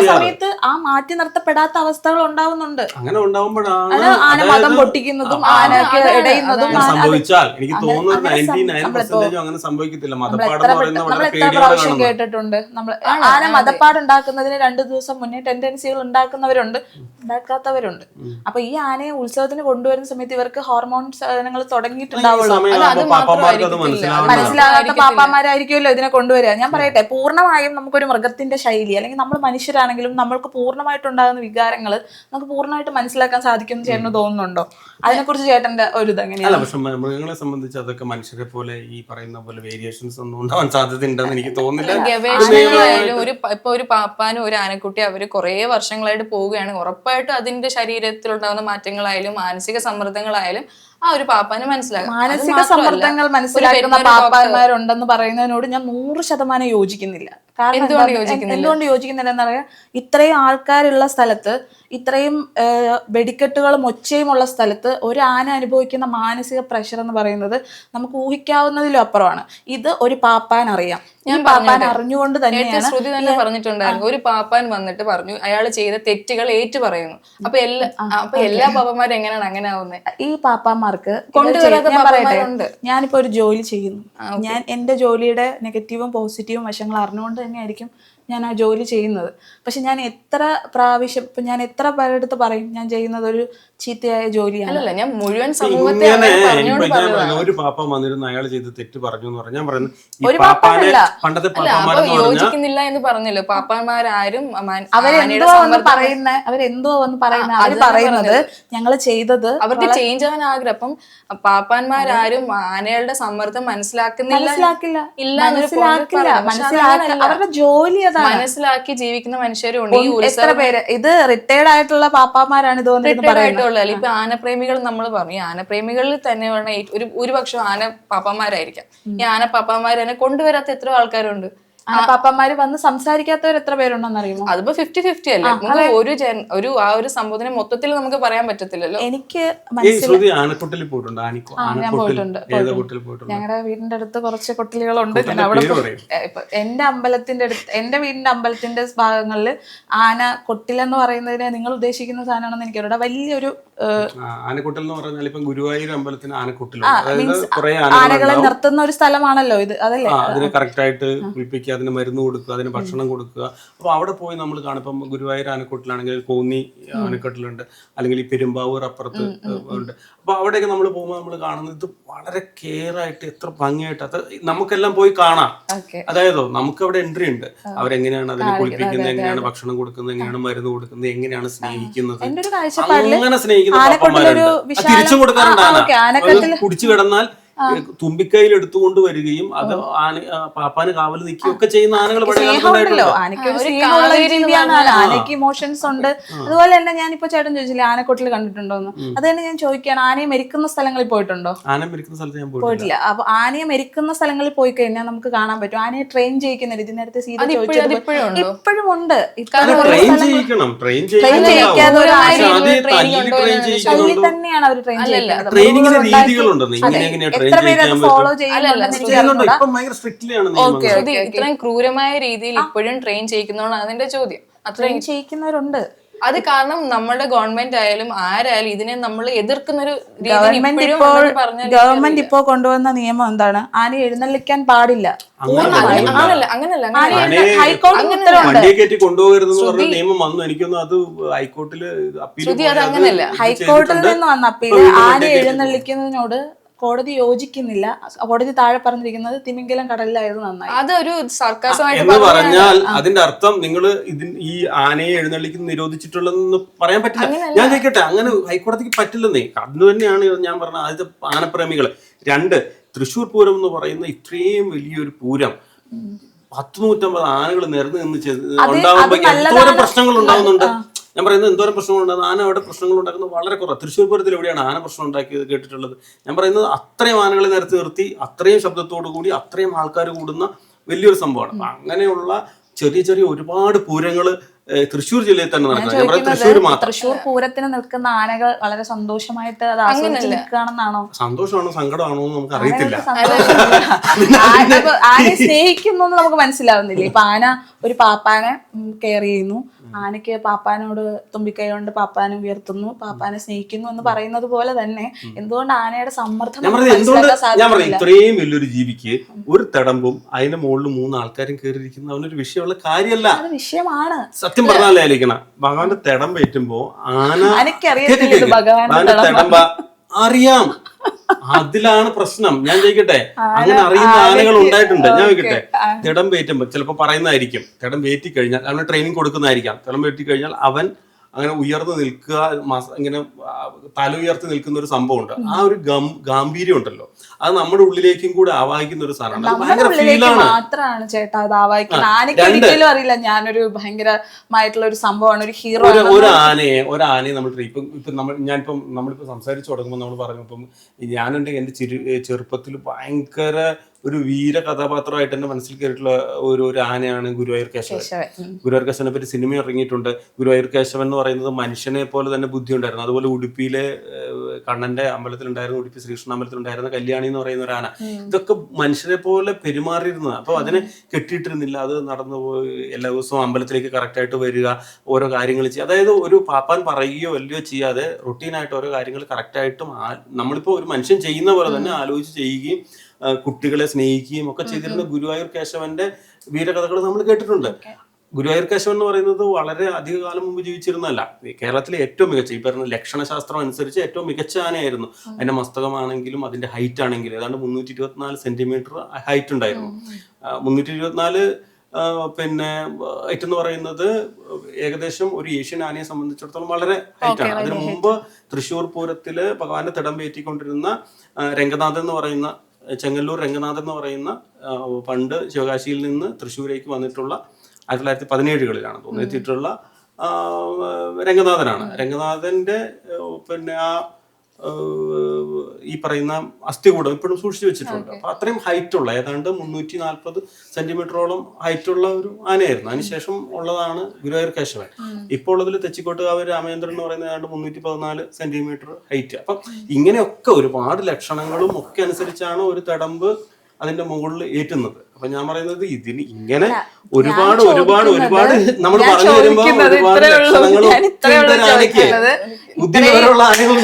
സമയത്ത് ആ മാറ്റി നിർത്തപ്പെടാത്ത അവസ്ഥകൾ ഉണ്ടാവുന്നുണ്ട്. അങ്ങനെ ഉണ്ടാവുമ്പോഴാണ് ആന മതം പൊട്ടിക്കുന്നതും ആനയ്ക്ക് ഇടയുന്നതും. സംഭവിച്ചാൽ എനിക്ക് തോന്നുന്നു 99% അങ്ങനെ സംഭവിക്കത്തില്ല. നമ്മൾ എത്ര പ്രാവശ്യം കേട്ടിട്ടുണ്ട്. നമ്മൾ ആന മതപ്പാടുണ്ടാക്കുന്നതിന് 2 ദിവസം മുന്നേ ടെൻഡൻസികൾ ഉണ്ടാക്കുന്നവരുണ്ട്, ഉണ്ടാക്കാത്തവരുണ്ട്. അപ്പൊ ഈ ആനയെ ഉത്സവത്തിന് കൊണ്ടുവരുന്ന സമയത്ത് ഇവർക്ക് ഹോർമോൺ സാധനങ്ങൾ തുടങ്ങിയിട്ടുണ്ടാവുള്ളൂ. മനസ്സിലാകാത്ത പാപ്പാമാരായിരിക്കുമല്ലോ ഇതിനെ കൊണ്ടുവരിക. ഞാൻ പറയട്ടെ, പൂർണ്ണമായും നമുക്കൊരു മൃഗത്തിന്റെ ശൈലി, അല്ലെങ്കിൽ നമ്മൾ മനുഷ്യരാണെങ്കിലും നമ്മൾക്ക് പൂർണ്ണമായിട്ടുണ്ടാകുന്ന വികാരങ്ങൾ നമുക്ക് പൂർണ്ണമായിട്ട് മനസ്സിലാക്കാൻ സാധിക്കും ചേട്ടന് തോന്നുന്നുണ്ടോ? അതിനെക്കുറിച്ച് ചേട്ടന്റെ ഒരു ഇതെങ്ങനെയാണ്? പക്ഷെ മൃഗങ്ങളെ സംബന്ധിച്ച് അതൊക്കെ മനുഷ്യരെ പോലെ ഈ പറയുന്ന പോലെ വേരിയേഷൻസ് ഒന്നും ഉണ്ടാവാൻ സാധ്യത ഉണ്ടെന്ന് എനിക്ക് തോന്നുന്നില്ല. ഗവേഷണങ്ങളായാലും ഒരു പാപ്പാനും ഒരു ആനക്കുട്ടി അവര് കുറെ വർഷങ്ങളായിട്ട് പോവുകയാണ്, ഉറപ്പായിട്ടും അതിന്റെ ശരീരത്തിലുണ്ടാകുന്ന മാറ്റങ്ങളായാലും മാനസിക സമ്മർദ്ദങ്ങളായാലും ആ ഒരു പാപ്പാന് മനസ്സിലാക്കാം. മാനസിക സമ്മർദ്ദങ്ങൾ മനസ്സിലാക്കുന്ന പാപ്പാന്മാരുണ്ടെന്ന് പറയുന്നതിനോട് ഞാൻ 100% യോജിക്കുന്നില്ല. കാരണം എന്തുകൊണ്ട് യോജിക്കുന്നില്ല എന്നറിയാം, ഇത്രയും ആൾക്കാരുള്ള സ്ഥലത്ത്, ഇത്രയും വെടിക്കെട്ടുകളും ഒച്ചയും ഉള്ള സ്ഥലത്ത് ഒരു ആന അനുഭവിക്കുന്ന മാനസിക പ്രഷർ എന്ന് പറയുന്നത് നമുക്ക് ഊഹിക്കാവുന്നതിലും അപ്പുറമാണ്. ഇത് ഒരു പാപ്പാൻ അറിയാം. ഞാൻ പാപ്പാൻ അറിഞ്ഞുകൊണ്ട് തന്നെയാണ്. ശ്രുതി തന്നെ പറഞ്ഞിട്ടുണ്ടായിരുന്നു, ഒരു പാപ്പാൻ വന്നിട്ട് പറഞ്ഞു അയാൾ ചെയ്ത തെറ്റുകൾ ഏറ്റു പറയുന്നു. അപ്പൊ എല്ലാ പാപ്പന്മാരും എങ്ങനെയാണ് അങ്ങനെ ആവുന്നത്? ഈ പാപ്പാന്മാർക്ക് ഞാനിപ്പോ ഒരു ജോലി ചെയ്യുന്നു. ഞാൻ എന്റെ ജോലിയുടെ നെഗറ്റീവും പോസിറ്റീവും വശങ്ങൾ അറിഞ്ഞുകൊണ്ട് തന്നെയായിരിക്കും ഞാൻ ആ ജോലി ചെയ്യുന്നത്. പക്ഷെ ഞാൻ എത്ര പ്രാവശ്യം, ഇപ്പൊ ഞാൻ എത്ര പേരെടുത്ത് പറയും ഞാൻ ചെയ്യുന്നത് ഒരു ചീത്തയായ ജോലിയാണ്. ഞാൻ മുഴുവൻ സമൂഹത്തെ ഒരു പാപ്പ വന്നിരുന്നു, അയാൾ ചെയ്ത് തെറ്റ് പറഞ്ഞു എന്ന് പറഞ്ഞു. ഞാൻ പറയുന്നത് യോജിക്കുന്നില്ല എന്ന് പറഞ്ഞല്ലോ. പാപ്പാന്മാരും അവരെന്തോ വന്ന് പറയുന്നത് അവര് പറയുന്നത് ഞങ്ങൾ ചെയ്തത് അവർക്ക് ചേഞ്ച് ആവാൻ ആഗ്രഹം. അപ്പം പാപ്പാന്മാരും ആനകളുടെ സമ്മർദ്ദം മനസ്സിലാക്കില്ല. അവരുടെ ജോലി മനസ്സിലാക്കി ജീവിക്കുന്ന മനുഷ്യരും ഉണ്ട്. എത്ര പേര് ഇത് റിട്ടയർഡ് ആയിട്ടുള്ള പാപ്പാമാരാണ് ഇത് പറയുന്നത്. ഇപ്പൊ ആനപ്രേമികൾ നമ്മൾ പറഞ്ഞു, ഈ ആനപ്രേമികളിൽ തന്നെ ഒരുപക്ഷം ആന പാപ്പാന്മാരായിരിക്കാം. ഈ ആന പാപ്പാന്മാർ തന്നെ കൊണ്ടുവരാത്ത എത്ര ആൾക്കാരുണ്ട്. പാപ്പന്മാര് വന്ന് സംസാരിക്കാത്തവർ എത്ര പേരുണ്ടെന്ന് അറിയുമോ? അതിപ്പോ 50-50 അല്ലേ. ആ ഒരു സംഭവത്തിനെ മൊത്തത്തിൽ നമുക്ക് പറയാൻ പറ്റത്തില്ലല്ലോ. എനിക്ക് ഞങ്ങളുടെ വീടിന്റെ അടുത്ത് കുറച്ച് കൊട്ടിലുകളുണ്ട്. എന്റെ വീടിന്റെ അമ്പലത്തിന്റെ ഭാഗങ്ങളിൽ ആന കൊട്ടിലെന്ന് പറയുന്നതിനെ നിങ്ങൾ ഉദ്ദേശിക്കുന്ന സാധനമാണെന്ന് എനിക്കറിയാം. വലിയൊരു ആനക്കൊട്ടിൽ എന്ന് പറഞ്ഞാൽ ഇപ്പം ഗുരുവായൂർ അമ്പലത്തിന് ആനക്കൊട്ടിൽ ആനകളെ നിർത്തുന്ന ഒരു സ്ഥലമാണല്ലോ ഇത്, അതല്ലേ? അതിനെ കറക്റ്റ് ആയിട്ട് കുളിപ്പിക്കുക, സ്നേഹിക്കുക, അതിന് മരുന്ന് കൊടുക്കുക, അതിന് ഭക്ഷണം കൊടുക്കുക. അപ്പോൾ അവിടെ പോയി നമ്മൾ കാണും. ഇപ്പം ഗുരുവായൂർ ആനക്കൊട്ടിലാണെങ്കിൽ കോന്നി ആനക്കെട്ടിലുണ്ട്, അല്ലെങ്കിൽ ഈ പെരുമ്പാവൂർ അപ്പുറത്ത് ഉണ്ട്. അപ്പോൾ അവിടെയൊക്കെ നമ്മൾ പോകുമ്പോൾ നമ്മൾ കാണുന്നത് ഇത് വളരെ കെയർ ആയിട്ട് എത്ര ഭംഗിയായിട്ട് അത് നമുക്കെല്ലാം പോയി കാണാം. അതായത് നമുക്ക് അവിടെ എൻട്രി ഉണ്ട്. അവരെങ്ങനെയാണ് അതിനെ കുളിപ്പിക്കുന്നത്, എങ്ങനെയാണ് ഭക്ഷണം കൊടുക്കുന്നത്, എങ്ങനെയാണ് മരുന്ന് കൊടുക്കുന്നത്, എങ്ങനെയാണ് സ്നേഹിക്കുന്നത്, അങ്ങനെ സ്നേഹിക്കുന്നത് തിരിച്ചു കൊടുക്കാറുണ്ട്. ആന കുടിച്ചു കിടന്നാൽ തുമ്പിക്കൈയിൽ എടുത്തുകൊണ്ട് വരികയും അത് പാപ്പാന് കാവൽ നിൽക്കുകയും ഒക്കെ ചെയ്യുന്ന ആനകൾ ആനയ്ക്ക് ഇമോഷൻസ് ഉണ്ട്. അതുപോലെ തന്നെ ഞാനിപ്പോ ചേട്ടൻ ചോദിച്ചില്ലേ ആനക്കൊട്ടിൽ കണ്ടിട്ടുണ്ടോന്ന്, അത് തന്നെ ഞാൻ ചോദിക്കുകയാണ്, ആനയെ മരിക്കുന്ന സ്ഥലങ്ങളിൽ പോയിട്ടുണ്ടോ? ആന മരിക്കുന്ന സ്ഥലത്ത് ഞാൻ പോയിട്ടില്ല. അപ്പൊ ആനയെ മരിക്കുന്ന സ്ഥലങ്ങളിൽ പോയി കഴിഞ്ഞാൽ നമുക്ക് കാണാൻ പറ്റും ആനയെ ട്രെയിൻ ചെയ്യിക്കുന്നില്ല. ഇത് നേരത്തെ സീത ചോദിച്ചത് ഇപ്പോഴും ഉണ്ട്. തന്നെയാണ് അവർ ട്രെയിൻ ചെയ്യുന്നത്. ഇത്രയും ക്രൂരമായ രീതിയിൽ ഇപ്പോഴും ട്രെയിൻ ചെയ്യിക്കുന്നതാണ് അതിന്റെ ചോദ്യം. അത്രയും ചെയ്യിക്കുന്നവരുണ്ട്. അത് കാരണം നമ്മുടെ ഗവൺമെന്റ് ആയാലും ആരായാലും ഇതിനെ നമ്മൾ എതിർക്കുന്ന ഒരു ഗവൺമെന്റ് ഇപ്പോ കൊണ്ടുവന്ന നിയമം എന്താണ്? ആന എഴുന്നള്ളിക്കാൻ പാടില്ല. ഹൈക്കോടതി കൊണ്ടുപോകരുതെന്ന് പറഞ്ഞ നിയമം വന്നു. എനിക്കൊന്നും അത് ഹൈക്കോർട്ടിൽ ഹൈക്കോർട്ടിൽ നിന്ന് വന്ന അപ്പീല് ആന എഴുന്നള്ളിക്കുന്നതിനോട് കോടതി യോജിക്കുന്നില്ല. കോടതി താഴെ പറഞ്ഞിരിക്കുന്നത് തിമിംഗലം കടലിലായത് നന്നായി. അതൊരു സർക്കാസമായിട്ട് എന്ന് പറഞ്ഞാൽ അതിന്റെ അർത്ഥം നിങ്ങൾ ഈ ആനയെ എഴുന്നള്ളിക്കുന്ന നിരോധിച്ചിട്ടുള്ളതെന്ന് പറയാൻ പറ്റില്ല. ഞാൻ ചോദിക്കട്ടെ, അങ്ങനെ ഹൈക്കോടതിക്ക് പറ്റില്ലെന്നേ. അത് തന്നെയാണ് ഞാൻ പറഞ്ഞ ആദ്യത്തെ ആനപ്രേമികള്. 2, തൃശ്ശൂർ പൂരം എന്ന് പറയുന്ന ഇത്രയും വലിയൊരു പൂരം 150 ആനകൾ നിരന്ന് നിന്ന് ഉണ്ടാവുമ്പോ എന്തോരം പ്രശ്നങ്ങൾ ഉണ്ടാവുന്നുണ്ട്. ഞാൻ പറയുന്നത് എന്തോരം പ്രശ്നങ്ങളുണ്ടാകുന്നത്. ആന അവിടെ പ്രശ്നങ്ങൾ ഉണ്ടാക്കുന്നത് വളരെ കുറവ്. തൃശ്ശൂർ പൂരത്തിൽ എവിടെയാണ് ആന പ്രശ്നം ഉണ്ടാക്കിയത് കേട്ടിട്ടുള്ളത്? ഞാൻ പറയുന്നത് അത്രയും ആനകളെ നിരത്തി നിർത്തി അത്രയും ശബ്ദത്തോടു കൂടി അത്രയും ആൾക്കാർ കൂടുന്ന വലിയൊരു സംഭവമാണ്. അങ്ങനെയുള്ള ചെറിയ ചെറിയ ഒരുപാട് പൂരങ്ങള് തൃശ്ശൂർ ജില്ലയിൽ തന്നെ നടക്കുന്നത്. തൃശ്ശൂർ പൂരത്തിന് നിൽക്കുന്ന ആനകൾ വളരെ സന്തോഷമായിട്ട് അത് ആസ്വദിച്ച് നിൽക്കുകയാണെന്നാണോ? സന്തോഷമാണോ സങ്കടമാണോ എന്ന് നമുക്ക് അറിയത്തില്ല. ആനയെ സ്നേഹിക്കുന്നു എന്ന് നമുക്ക് മനസ്സിലാവുന്നില്ല. ഇപ്പൊ ആന ഒരു പാപ്പാനെ കെയർ ചെയ്യുന്നു, ആനയ്ക്ക് പാപ്പാനോട് തുമ്പിക്കൈ കൊണ്ട് പാപ്പാനെ ഉയർത്തുന്നു, പാപ്പാനെ സ്നേഹിക്കുന്നു എന്ന് പറയുന്നത് പോലെ തന്നെ എന്തുകൊണ്ട് ആനയുടെ സമ്മർദ്ദം ഇത്രയും വലിയൊരു ജീവിക്ക് ഒരു തടമ്പും അതിന്റെ മുകളിൽ 3 ആൾക്കാരും കയറിയിരിക്കുന്ന അവനൊരു വിഷയമുള്ള കാര്യമല്ല. അത് വിഷയമാണ്. സത്യം പറഞ്ഞാലേ ആയിരിക്കണം. ഭഗവാന്റെ തിടമ്പ് ഏറ്റുമ്പോ തിടമ്പ അറിയാം. അതിലാണ് പ്രശ്നം. ഞാൻ ചോദിക്കട്ടെ, അങ്ങനെ അറിയുന്ന ആനകൾ ഉണ്ടായിട്ടുണ്ട്. ഞാൻ ചോദിക്കട്ടെ, തിടമ്പേറ്റുമ്പോ ചിലപ്പോ പറയുന്നതായിരിക്കും, തിടമ്പേറ്റി കഴിഞ്ഞാൽ അവന് ട്രെയിനിങ് കൊടുക്കുന്നതായിരിക്കാം. തിടമ്പേറ്റി കഴിഞ്ഞാൽ അവൻ അങ്ങനെ ഉയർന്നു നിൽക്കുക, ഇങ്ങനെ തല ഉയർത്തി നിൽക്കുന്ന ഒരു സംഭവം ഉണ്ട്. ആ ഒരു ഗാംഭീര്യം ഉണ്ടല്ലോ, അത് നമ്മുടെ ഉള്ളിലേക്കും കൂടെ ആവാഹിക്കുന്ന ഒരു സാധനമാണ്. മാത്രമാണ് ചേട്ടാ അത് ആവാഹിക്കുന്നത്. ആനയ്ക്ക് അറിയില്ല ഞാനൊരു ഭയങ്കരമായിട്ടുള്ള ഒരു സംഭവമാണ്, ഒരു ഹീറോ. ഒരു ആനയെ നമ്മൾ നമ്മളിപ്പോ സംസാരിച്ചു തുടങ്ങുമ്പോൾ നമ്മൾ പറഞ്ഞു, ഇപ്പം ഞാനുണ്ടെങ്കിൽ എന്റെ ചെറുപ്പത്തിൽ ഭയങ്കര ഒരു വീര കഥാപാത്രമായിട്ട് എന്റെ മനസ്സിൽ കയറിയിട്ടുള്ള ഒരു ആനയാണ് ഗുരുവായൂർ കേശവൻ. ഗുരുവായൂർ കേശവനെ പറ്റി സിനിമ ഇറങ്ങിയിട്ടുണ്ട്. ഗുരുവായൂർ കേശവൻ എന്ന് പറയുന്നത് മനുഷ്യനെ പോലെ തന്നെ ബുദ്ധി ഉണ്ടായിരുന്നു. അതുപോലെ ഉടുപ്പിയിലെ കണ്ണന്റെ അമ്പലത്തിലുണ്ടായിരുന്ന, ഉടുപ്പി ശ്രീകൃഷ്ണ അമ്പലത്തിലുണ്ടായിരുന്ന കല്യാണി എന്ന് പറയുന്ന ഒരു ആന. ഇതൊക്കെ മനുഷ്യനെ പോലെ പെരുമാറിയിരുന്നത്. അപ്പൊ അതിനെ കെട്ടിയിട്ടിരുന്നില്ല. അത് നടന്നു പോയി എല്ലാ ദിവസവും അമ്പലത്തിലേക്ക് കറക്റ്റായിട്ട് വരിക, ഓരോ കാര്യങ്ങൾ ചെയ്യുക. അതായത് ഒരു പാപ്പാൻ പറയുകയോ വല്ലയോ ചെയ്യാതെ റുട്ടീനായിട്ട് ഓരോ കാര്യങ്ങൾ കറക്റ്റായിട്ടും നമ്മളിപ്പോ ഒരു മനുഷ്യൻ ചെയ്യുന്ന പോലെ തന്നെ ആലോചിച്ച് ചെയ്യുകയും കുട്ടികളെ സ്നേഹിക്കുകയും ഒക്കെ ചെയ്തിരുന്ന ഗുരുവായൂർ കേശവന്റെ വീരകഥകൾ നമ്മൾ കേട്ടിട്ടുണ്ട്. ഗുരുവായൂർ കേശവൻ എന്ന് പറയുന്നത് വളരെ അധികകാലം മുമ്പ് ജീവിച്ചിരുന്നല്ല. കേരളത്തിലെ ഏറ്റവും മികച്ച, ഈ പറഞ്ഞ ലക്ഷണശാസ്ത്രം അനുസരിച്ച് ഏറ്റവും മികച്ച ആനയായിരുന്നു. അതിന്റെ മസ്തകമാണെങ്കിലും അതിന്റെ ഹൈറ്റ് ആണെങ്കിലും ഏതാണ്ട് 324 സെന്റിമീറ്റർ ഹൈറ്റ് ഉണ്ടായിരുന്നു. 324 ഹൈറ്റ് എന്ന് പറയുന്നത് ഏകദേശം ഒരു ഏഷ്യൻ ആനയെ സംബന്ധിച്ചിടത്തോളം വളരെ ഹൈറ്റാണ്. അതിനു മുമ്പ് തൃശ്ശൂർ പൂരത്തില് ഭഗവാന്റെ തിടമ്പേറ്റിക്കൊണ്ടിരുന്ന രംഗനാഥൻ എന്ന് പറയുന്ന, ചെങ്ങന്നൂർ രംഗനാഥൻ എന്ന് പറയുന്ന, പണ്ട് ശിവകാശിയിൽ നിന്ന് തൃശ്ശൂരേക്ക് വന്നിട്ടുള്ള 1917 തോന്നുന്നു എത്തിയിട്ടുള്ള രംഗനാഥനാണ്. രംഗനാഥന്റെ ഈ പറയുന്ന അസ്ഥികൂടം ഇപ്പോഴും സൂക്ഷിച്ചു വെച്ചിട്ടുണ്ട്. അപ്പൊ അത്രയും ഹൈറ്റുള്ള, ഏതാണ്ട് 340 സെന്റിമീറ്ററോളം ഹൈറ്റുള്ള ഒരു ആനയായിരുന്നു. അതിനുശേഷം ഉള്ളതാണ് ഗുരുവായൂർ കേശവൻ. ഇപ്പോൾ ഉള്ളതിൽ തെച്ചിക്കോട്ടുകാവ് രാമചന്ദ്രൻ എന്ന് പറയുന്നത് ഏതാണ്ട് 314 സെന്റിമീറ്റർ ഹൈറ്റ്. അപ്പം ഇങ്ങനെയൊക്കെ ഒരുപാട് ലക്ഷണങ്ങളും ഒക്കെ അനുസരിച്ചാണ് ഒരു തടമ്പ് അതിന്റെ മുകളിൽ ഏറ്റുന്നത്. അപ്പൊ ഞാൻ പറയുന്നത് ഇതിന് ഇങ്ങനെ ഒരുപാട് നമ്മൾ പറഞ്ഞു വരുമ്പോ ഒരുപാട് ലക്ഷണങ്ങളും ബുദ്ധിപരമുള്ള ആനകൾ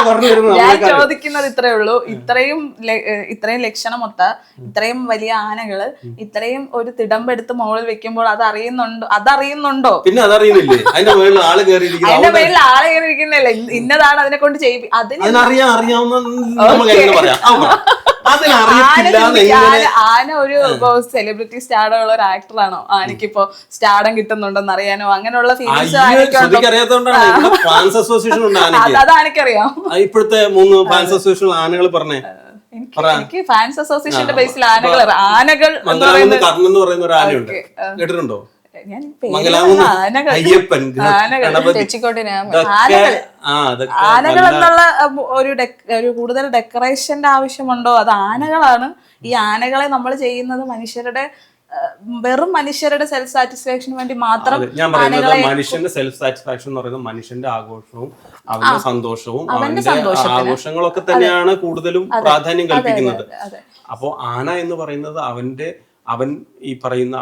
പറഞ്ഞു വരുന്നത് ഞാൻ ചോദിക്കുന്നത് ഇത്രേ ഉള്ളൂ. ഇത്രയും ലക്ഷണമൊത്ത ഇത്രയും വലിയ ആനകള് ഇത്രയും ഒരു തിടമ്പെടുത്ത് മുകളിൽ വെക്കുമ്പോൾ അതറിയുന്നുണ്ടോ? പിന്നെ അതറിയുന്നില്ലേ? അതിന്റെ മേളിൽ ആള് കയറിയിരിക്കുന്നു. അതിന്റെ മേളിൽ ആള് കയറിയിരിക്കുന്നില്ല. ഇന്നതാണ് അതിനെ കൊണ്ട് ആന ഒരു സെലിബ്രിറ്റി സ്റ്റാർഡോ ഉള്ള ഒരു ആക്ടറാണോ? ആനക്ക് ഇപ്പൊ സ്റ്റാർഡം കിട്ടുന്നുണ്ടെന്ന് അറിയാനോ അങ്ങനെയുള്ള ഫീലിങ്സ് അത് ആനക്കറിയാം. ഇപ്പോഴത്തെ 3 ഫാൻസ് അസോസിയേഷൻ ആനകൾ പറഞ്ഞേ. എനിക്ക് ഫാൻസ് അസോസിയേഷന്റെ ബേസിൽ ആനകൾ കർണൻ എന്ന് പറയുന്ന ഒരു ആനയുണ്ട്, കേട്ടിട്ടുണ്ടോ? അയ്യപ്പൻ, ആനകൾ എന്നുള്ള ഒരു കൂടുതൽ ഡെക്കറേഷന്റെ ആവശ്യമുണ്ടോ? അത് ആനകളാണ്. ഈ ആനകളെ നമ്മൾ ചെയ്യുന്നത് വെറും മനുഷ്യരുടെ സെൽഫ് സാറ്റിസ്ഫാക്ഷന് വേണ്ടി മാത്രം. ഞാൻ പറയുന്നത് മനുഷ്യന്റെ സെൽഫ് സാറ്റിസ്ഫാക്ഷൻ എന്ന് പറയുന്നത് മനുഷ്യന്റെ ആഘോഷവും അവന്റെ സന്തോഷവും അവന്റെ ആഘോഷങ്ങളൊക്കെ തന്നെയാണ് കൂടുതലും പ്രാധാന്യം കൽപ്പിക്കുന്നത്. അപ്പോ ആന എന്ന് പറയുന്നത് അവൻ ഈ പറയുന്ന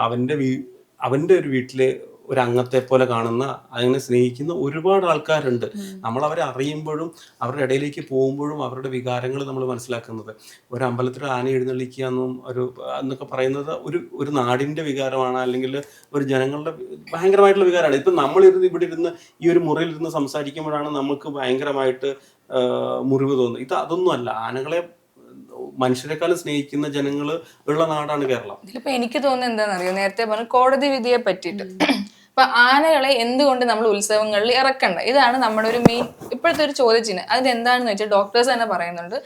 അവന്റെ ഒരു വീട്ടിലെ ഒരു അംഗത്തെ പോലെ കാണുന്ന, അതിനെ സ്നേഹിക്കുന്ന ഒരുപാട് ആൾക്കാരുണ്ട്. നമ്മൾ അവരെ അറിയുമ്പോഴും അവരുടെ ഇടയിലേക്ക് പോകുമ്പോഴും അവരുടെ വികാരങ്ങൾ നമ്മൾ മനസ്സിലാക്കുന്നത്. ഒരു അമ്പലത്തിൽ ആന എഴുന്നള്ളിക്കുക എന്നൊക്കെ പറയുന്നത് ഒരു നാടിന്റെ വികാരമാണ്, അല്ലെങ്കിൽ ഒരു ജനങ്ങളുടെ ഭയങ്കരമായിട്ടുള്ള വികാരമാണ്. ഇപ്പം ഇവിടെ ഇരുന്ന് ഈ ഒരു മുറിയിൽ ഇരുന്ന് സംസാരിക്കുമ്പോഴാണ് നമുക്ക് ഭയങ്കരമായിട്ട് മുറിവ് തോന്നുന്നത്. അതൊന്നും അല്ല. ആനകളെ മനുഷ്യരെക്കാളും സ്നേഹിക്കുന്ന ജനങ്ങൾ ഉള്ള നാടാണ് കേരളം. ഇതിലിപ്പോ എനിക്ക് തോന്നുന്നത് എന്താണെന്നറിയോ, നേരത്തെ പറഞ്ഞ കോടതി വിധിയെ പറ്റിയിട്ട്. അപ്പൊ ആനകളെ എന്തുകൊണ്ട് നമ്മൾ ഉത്സവങ്ങളിൽ ഇറക്കണ്ട, ഇതാണ് നമ്മുടെ ഒരു മെയിൻ ഇപ്പോഴത്തെ ഒരു ചോദ്യചിഹ്നം. അതിനെന്താണെന്ന് വെച്ചാൽ ഡോക്ടേഴ്സ് തന്നെ പറയുന്നുണ്ട്,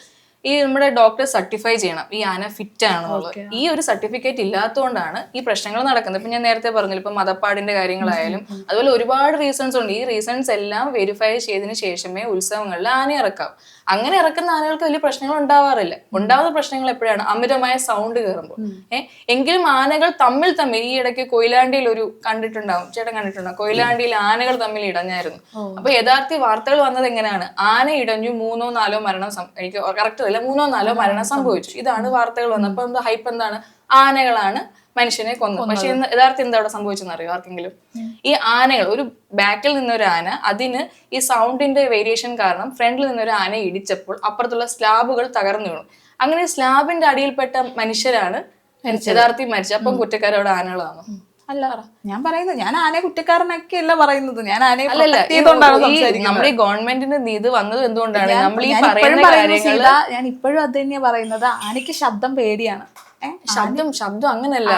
ഈ നമ്മുടെ ഡോക്ടർ സർട്ടിഫൈ ചെയ്യണം ഈ ആന ഫിറ്റ് ആണെന്നുള്ളത്. ഈ ഒരു സർട്ടിഫിക്കറ്റ് ഇല്ലാത്തതുകൊണ്ടാണ് ഈ പ്രശ്നങ്ങൾ നടക്കുന്നത്. ഇപ്പൊ ഞാൻ നേരത്തെ പറഞ്ഞില്ല, ഇപ്പൊ മതപ്പാടിന്റെ കാര്യങ്ങളായാലും അതുപോലെ ഒരുപാട് റീസൺസ് ഉണ്ട്. ഈ റീസൺസ് എല്ലാം വെരിഫൈ ചെയ്തതിന് ശേഷമേ ഉത്സവങ്ങളിൽ ആന ഇറക്കാം. അങ്ങനെ ഇറക്കുന്ന ആനകൾക്ക് വലിയ പ്രശ്നങ്ങൾ ഉണ്ടാവാറില്ല. ഉണ്ടാവുന്ന പ്രശ്നങ്ങൾ എപ്പോഴാണ്? അമിതമായ സൗണ്ട് കയറുമ്പോൾ. എങ്കിലും ആനകൾ തമ്മിൽ ഈ ഇടയ്ക്ക് കൊയിലാണ്ടിയിൽ കണ്ടിട്ടുണ്ടാവും, ചേട്ടൻ കണ്ടിട്ടുണ്ടാവും, കൊയിലാണ്ടിയിൽ ആനകൾ തമ്മിൽ ഇടഞ്ഞായിരുന്നു. അപ്പൊ യഥാർത്ഥ വാർത്തകൾ വന്നത് എങ്ങനെയാണ്? ആന ഇടഞ്ഞു 3 or 4 മരണം, എനിക്ക് കറക്റ്റ് അറിയില്ല, 3 or 4 മരണം സംഭവിച്ചു. ഇതാണ് വാർത്തകൾ വന്നത്. അപ്പൊ എന്താ ഹൈപ്പ് എന്താണ്? ആനകളാണ് മനുഷ്യനെ കൊന്നു. പക്ഷെ യഥാർത്ഥം എന്താ അവിടെ സംഭവിച്ചെന്ന് അറിയോ ആർക്കെങ്കിലും? ഈ ആനകൾ, ഒരു ബാക്കിൽ നിന്നൊരു ആന, അതിന് ഈ സൗണ്ടിന്റെ വേരിയേഷൻ കാരണം ഫ്രണ്ടിൽ നിന്നൊരു ആന ഇടിച്ചപ്പോൾ അപ്പുറത്തുള്ള സ്ലാബുകൾ തകർന്നു വീണു. അങ്ങനെ സ്ലാബിന്റെ അടിയിൽപ്പെട്ട മനുഷ്യരാണ് യഥാർത്ഥി മരിച്ചത്. അപ്പം കുറ്റക്കാരവിടെ ആനകളാണ്? അല്ല, ഞാൻ ആനയെ കുറ്റക്കാരനൊക്കെ അല്ല പറയുന്നത്. ഞാൻ ആനയെ നമ്മുടെ ഈ ഗവൺമെന്റിന്റെ ഇത് വന്നത് എന്തുകൊണ്ടാണ്? നമ്മൾ ഈ പറയുന്ന കാര്യങ്ങൾ ഞാൻ ഇപ്പോഴും അത് തന്നെയാ പറയുന്നത്. ആനയ്ക്ക് ശബ്ദം പേടിയാണ്. ശബ്ദം അങ്ങനല്ല,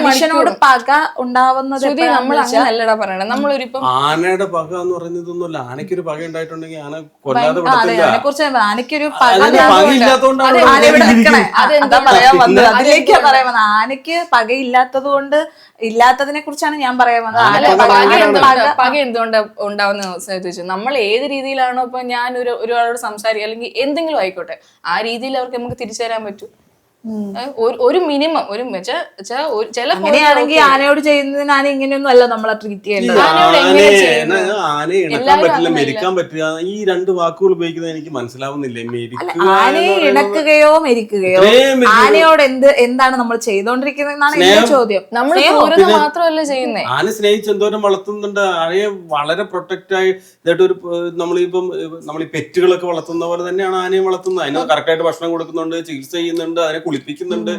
മനുഷ്യനോട് പക ഉണ്ടാവുന്നത് നമ്മൾ അങ്ങനല്ലടാ പറയണത്. നമ്മളൊരിപ്പം ആനയുടെ പക എന്ന് പറയുന്നതൊന്നുമല്ല. ആനയ്ക്കൊരു പക ഉണ്ടായിട്ടുണ്ടെങ്കിൽ ആന കൊല്ലാതെ ആനയ്ക്കൊരു അതിലേക്കാ പറയാൻ വന്നത്. ആനയ്ക്ക് പകയില്ലാത്തത് കൊണ്ട് ഇല്ലാത്തതിനെ കുറിച്ചാണ് ഞാൻ പറയാൻ വന്നത്. പക എന്തുകൊണ്ട് ഉണ്ടാവുന്ന നമ്മൾ ഏത് രീതിയിലാണോ, ഇപ്പൊ ഞാൻ ഒരാളോട് സംസാരിക്കുക അല്ലെങ്കിൽ എന്തെങ്കിലും ആയിക്കോട്ടെ, ആ രീതിയിൽ അവർക്ക് നമുക്ക് തിരിച്ചു തരാൻ പറ്റും. ഒരു മിനിമം ചില അങ്ങനെയാണെങ്കിൽ ആനയോട് ചെയ്യുന്നതിന് ആന ഇങ്ങനെയൊന്നും അല്ല നമ്മളെ ട്രീറ്റ് ചെയ്യേണ്ടത്. ആനയെ ഇണക്കാൻ പറ്റില്ല, മെരിക്കാൻ പറ്റില്ല, ഈ 2 വാക്കുകൾ ഉപയോഗിക്കുന്നത് എനിക്ക് മനസ്സിലാവുന്നില്ല. ആനയെ ഇണക്കുകയോ മെരിക്കുകയോ ആനയോട് എന്താണ് നമ്മൾ ചെയ്തോണ്ടിരിക്കുന്നതെന്നാണ് എന്റെ ചോദ്യം. നമ്മൾ മാത്രമല്ല ചെയ്യുന്നേ. ആന സ്നേഹിച്ച് എന്തോരം വളർത്തുന്നുണ്ട്. ആനയെ വളരെ പ്രൊട്ടക്റ്റ് ആയി നമ്മൾ ഈ പെറ്റുകളൊക്കെ വളർത്തുന്ന പോലെ തന്നെയാണ് ആനയെ വളർത്തുന്നത്. അതിന് കറക്റ്റായിട്ട് ഭക്ഷണം കൊടുക്കുന്നുണ്ട്, ചികിത്സ ചെയ്യുന്നുണ്ട്, അതിനെ കുളിപ്പിക്കുന്നുണ്ട്,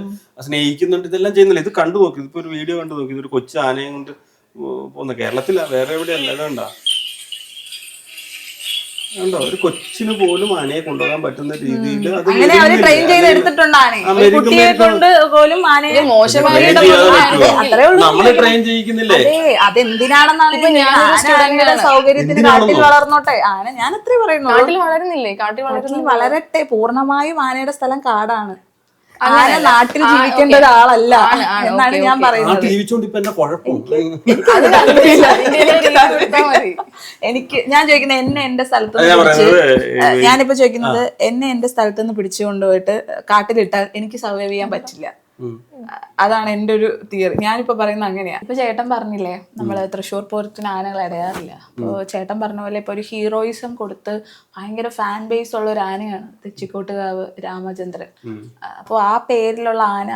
സ്നേഹിക്കുന്നുണ്ട്, ഇതെല്ലാം ചെയ്യുന്നില്ല. ഇത് കണ്ടു നോക്കി, ഇതിപ്പോ ഒരു വീഡിയോ കണ്ടു നോക്കി, ഇതൊരു കൊച്ചു ആനയും കൊണ്ട് പോകുന്ന, കേരളത്തില, വേറെ എവിടെയല്ല. ഇതുണ്ടോ, ഒരു കൊച്ചിന് പോലും ആനയെ കൊണ്ടുപോകാൻ പറ്റുന്ന രീതിയിൽ നമ്മള് ട്രെയിൻ ചെയ്യിക്കുന്നില്ലേ? അതെന്തിനാണെന്നാണ് സൗകര്യത്തിന് കാട്ടിൽ വളർന്നോട്ടെ. ആന ഞാൻ അത്രേ പറയുന്നു, കാട്ടിൽ വളരുന്നില്ലേ? കാട്ടിൽ വളരട്ടെ. പൂർണ്ണമായും ആനയുടെ സ്ഥലം കാടാണ്. ആന നാട്ടിൽ ജീവിക്കേണ്ട ഒരാളല്ല എന്നാണ് ഞാൻ പറയുന്നത്. ഞാൻ ചോദിക്കുന്നത്, എന്നെ എന്റെ സ്ഥലത്ത് ഞാനിപ്പോ ചോദിക്കുന്നത്, എന്നെ എന്റെ സ്ഥലത്ത് നിന്ന് പിടിച്ചു കൊണ്ടുപോയിട്ട് കാട്ടിലിട്ടാൽ എനിക്ക് സർവൈവ് ചെയ്യാൻ പറ്റില്ല. അതാണ് എൻ്റെ ഒരു തിയറി. ഞാനിപ്പോ പറയുന്നത് അങ്ങനെയാ. ഇപ്പൊ ചേട്ടൻ പറഞ്ഞില്ലേ നമ്മള് തൃശ്ശൂർ പൂരത്തിന് ആനകൾ ഇടയാറില്ല. അപ്പോൾ ചേട്ടൻ പറഞ്ഞ പോലെ ഇപ്പൊ ഒരു ഹീറോയിസം കൊടുത്ത് ഭയങ്കര ഫാൻ ബേസ് ഉള്ള ഒരു ആനയാണ് തെച്ചിക്കോട്ടുകാവ് രാമചന്ദ്രൻ. അപ്പോൾ ആ പേരിലുള്ള ആന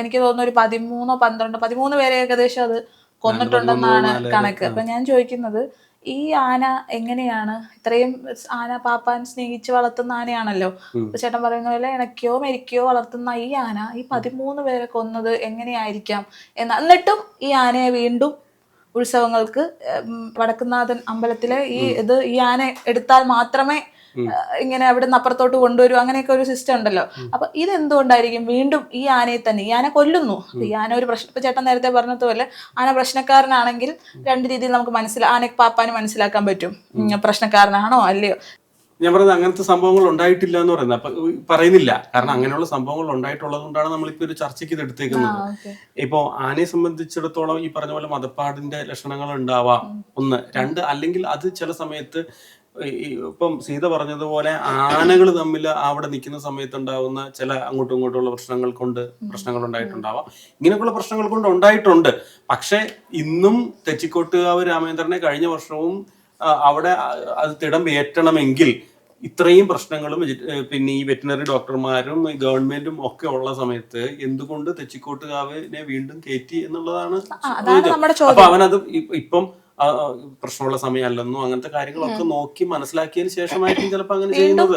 എനിക്ക് തോന്നുന്നു ഒരു 13 പേരെ ഏകദേശം അത് കൊന്നിട്ടുണ്ടെന്നാണ് കണക്ക്. അപ്പൊ ഞാൻ ചോദിക്കുന്നത്, ഈ ആന എങ്ങനെയാണ് ഇത്രയും ആന പാപ്പാൻ സ്നേഹിച്ച് വളർത്തുന്ന ആനയാണല്ലോ. അപ്പൊ ചേട്ടൻ പറയുന്ന പോലെ ഇണക്കിയോ മെരിക്കോ വളർത്തുന്ന ഈ ആന ഈ 13 പേരെ കൊന്നത് എങ്ങനെയായിരിക്കാം എന്നിട്ടും ഈ ആനയെ വീണ്ടും ഉത്സവങ്ങൾക്ക് വടക്കുന്നാഥൻ അമ്പലത്തിലെ ഈ ആന എടുത്താൽ മാത്രമേ ഇങ്ങനെ അവിടെ നിന്ന് അപ്പുറത്തോട്ട് കൊണ്ടുവരൂ, അങ്ങനെയൊക്കെ ഒരു സിസ്റ്റം ഉണ്ടല്ലോ. അപ്പൊ ഇതെന്തുകൊണ്ടായിരിക്കും വീണ്ടും ഈ ആനയെ തന്നെ ഈ ആന കൊല്ലുന്നു? ഈ ആന ഒരു പ്രശ്നം, ഇപ്പൊ ചേട്ടൻ നേരത്തെ പറഞ്ഞതുപോലെ ആന പ്രശ്നക്കാരനാണെങ്കിൽ 2 രീതിയിൽ നമുക്ക് ആനക്ക് പാപ്പാന് മനസ്സിലാക്കാൻ പറ്റും, പ്രശ്നക്കാരനാണോ അല്ലയോ. ഞാൻ പറയുന്നത് അങ്ങനത്തെ സംഭവങ്ങൾ ഉണ്ടായിട്ടില്ല എന്ന് പറയുന്നത് അപ്പൊ പറയുന്നില്ല. കാരണം അങ്ങനെയുള്ള സംഭവങ്ങൾ ഉണ്ടായിട്ടുള്ളത് കൊണ്ടാണ് നമ്മളിപ്പോ ഒരു ചർച്ചയ്ക്ക് ഇത് എടുത്തേക്കുന്നത്. ഇപ്പോ ആനയെ സംബന്ധിച്ചിടത്തോളം ഈ പറഞ്ഞ പോലെ മതപ്പാടിന്റെ ലക്ഷണങ്ങൾ ഉണ്ടാവാം, 1. 2, അല്ലെങ്കിൽ അത് ചില സമയത്ത് ഇപ്പം സീത പറഞ്ഞതുപോലെ ആനകൾ തമ്മിൽ അവിടെ നിൽക്കുന്ന സമയത്ത് ഉണ്ടാവുന്ന ചില അങ്ങോട്ടും ഇങ്ങോട്ടുള്ള പ്രശ്നങ്ങൾ ഉണ്ടായിട്ടുണ്ടാവാം. ഇങ്ങനെയൊക്കെയുള്ള പ്രശ്നങ്ങൾ കൊണ്ട് ഉണ്ടായിട്ടുണ്ട്. പക്ഷെ ഇന്നും തെച്ചിക്കോട്ടുകാവ് രാമേന്ദ്രനെ കഴിഞ്ഞ വർഷവും അവിടെ അത് തിടം ഏറ്റണമെങ്കിൽ ഇത്രയും പ്രശ്നങ്ങളും പിന്നെ ഈ വെറ്റിനറി ഡോക്ടർമാരും ഗവൺമെന്റും ഒക്കെ ഉള്ള സമയത്ത് എന്തുകൊണ്ട് തെച്ചിക്കോട്ടുകാവിനെ വീണ്ടും കയറ്റി എന്നുള്ളതാണ്. അപ്പൊ അവനത് ഇപ്പം പ്രശ്നമുള്ള സമയമല്ലെന്നോ അങ്ങനത്തെ കാര്യങ്ങളൊക്കെ നോക്കി മനസ്സിലാക്കിയതിന് ശേഷമായിരിക്കും ചിലപ്പോ അങ്ങനെ ചെയ്യുന്നത്.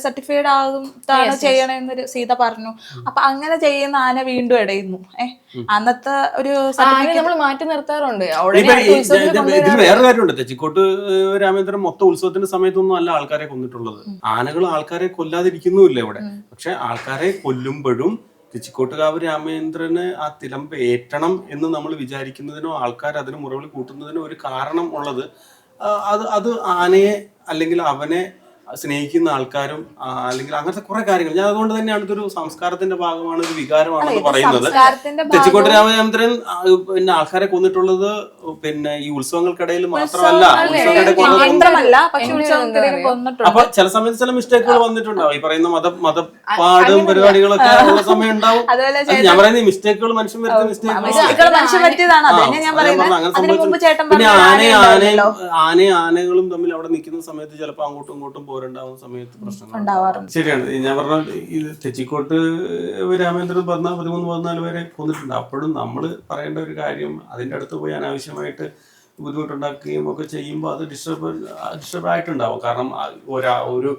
സർട്ടിഫൈഡ് ആകും ചെയ്യണമെന്നൊരു സീത പറഞ്ഞു. അപ്പൊ അങ്ങനെ ചെയ്യുന്ന ആന വീണ്ടും ഇടയുന്നു. അന്നത്തെ ഒരു നമ്മൾ മാറ്റി നിർത്താറുണ്ട്. ഇതിന് വേറെ കാര്യമുണ്ട്. തെച്ചിക്കോട്ട് രാമേന്ദ്രൻ മൊത്തം ഉത്സവത്തിന്റെ സമയത്തൊന്നും അല്ല ആൾക്കാരെ കൊന്നിട്ടുള്ളത്. ആനകൾ ആൾക്കാരെ കൊല്ലാതിരിക്കുന്നുമില്ല ഇവിടെ. പക്ഷെ ആൾക്കാരെ കൊല്ലുമ്പോഴും തെച്ചിക്കോട്ടുകാവ് രാമേന്ദ്രന് ആ തിലം ഏറ്റണം എന്ന് നമ്മൾ വിചാരിക്കുന്നതിനോ ആൾക്കാർ അതിന് മുറവിളി കൂട്ടുന്നതിനോ ഒരു കാരണം ഉള്ളത് അത് ആനയെ അല്ലെങ്കിൽ അവനെ സ്നേഹിക്കുന്ന ആൾക്കാരും അല്ലെങ്കിൽ അങ്ങനത്തെ കുറെ കാര്യങ്ങൾ. ഞാൻ അതുകൊണ്ട് തന്നെയാണ് ഇതൊരു സംസ്കാരത്തിന്റെ ഭാഗമാണ്, ഒരു വികാരമാണെന്ന് പറയുന്നത്. തെച്ചിക്കോട്ട് രാമചന്ദ്രൻ പിന്നെ ആൾക്കാരെ കൊന്നിട്ടുള്ളത് പിന്നെ ഈ ഉത്സവങ്ങൾക്കിടയിൽ മാത്രമല്ല, അപ്പൊ ചില സമയത്ത് ചില മിസ്റ്റേക്കുകൾ വന്നിട്ടുണ്ടാവും. ഈ പറയുന്ന മതപ്പാടും പരിപാടികളൊക്കെ ഉള്ള സമയം ഉണ്ടാവും. ഞാൻ പറയുന്ന മിസ്റ്റേക്കുകൾ മനുഷ്യൻ വരുന്ന പിന്നെ ആനകളും തമ്മിൽ അവിടെ നിൽക്കുന്ന സമയത്ത് ചിലപ്പോൾ അങ്ങോട്ടും ഇങ്ങോട്ടും പോരുണ്ടാവുന്ന സമയത്ത് പ്രശ്നങ്ങൾ ശരിയാണ്. ഞാൻ പറഞ്ഞ ഇത് തെച്ചിക്കോട്ട് രാമേന്ദ്രൻ 13-14 പേരെ കൊന്നിട്ടുണ്ട്. അപ്പോഴും നമ്മൾ പറയേണ്ട ഒരു കാര്യം, അതിൻ്റെ അടുത്ത് പോയി അനാവശ്യമായിട്ട് ബുദ്ധിമുട്ടുണ്ടാക്കുകയും ഒക്കെ ചെയ്യുമ്പോൾ അത് ഡിസ്റ്റർബ് ആയിട്ടുണ്ടാവും. കാരണം ഒരു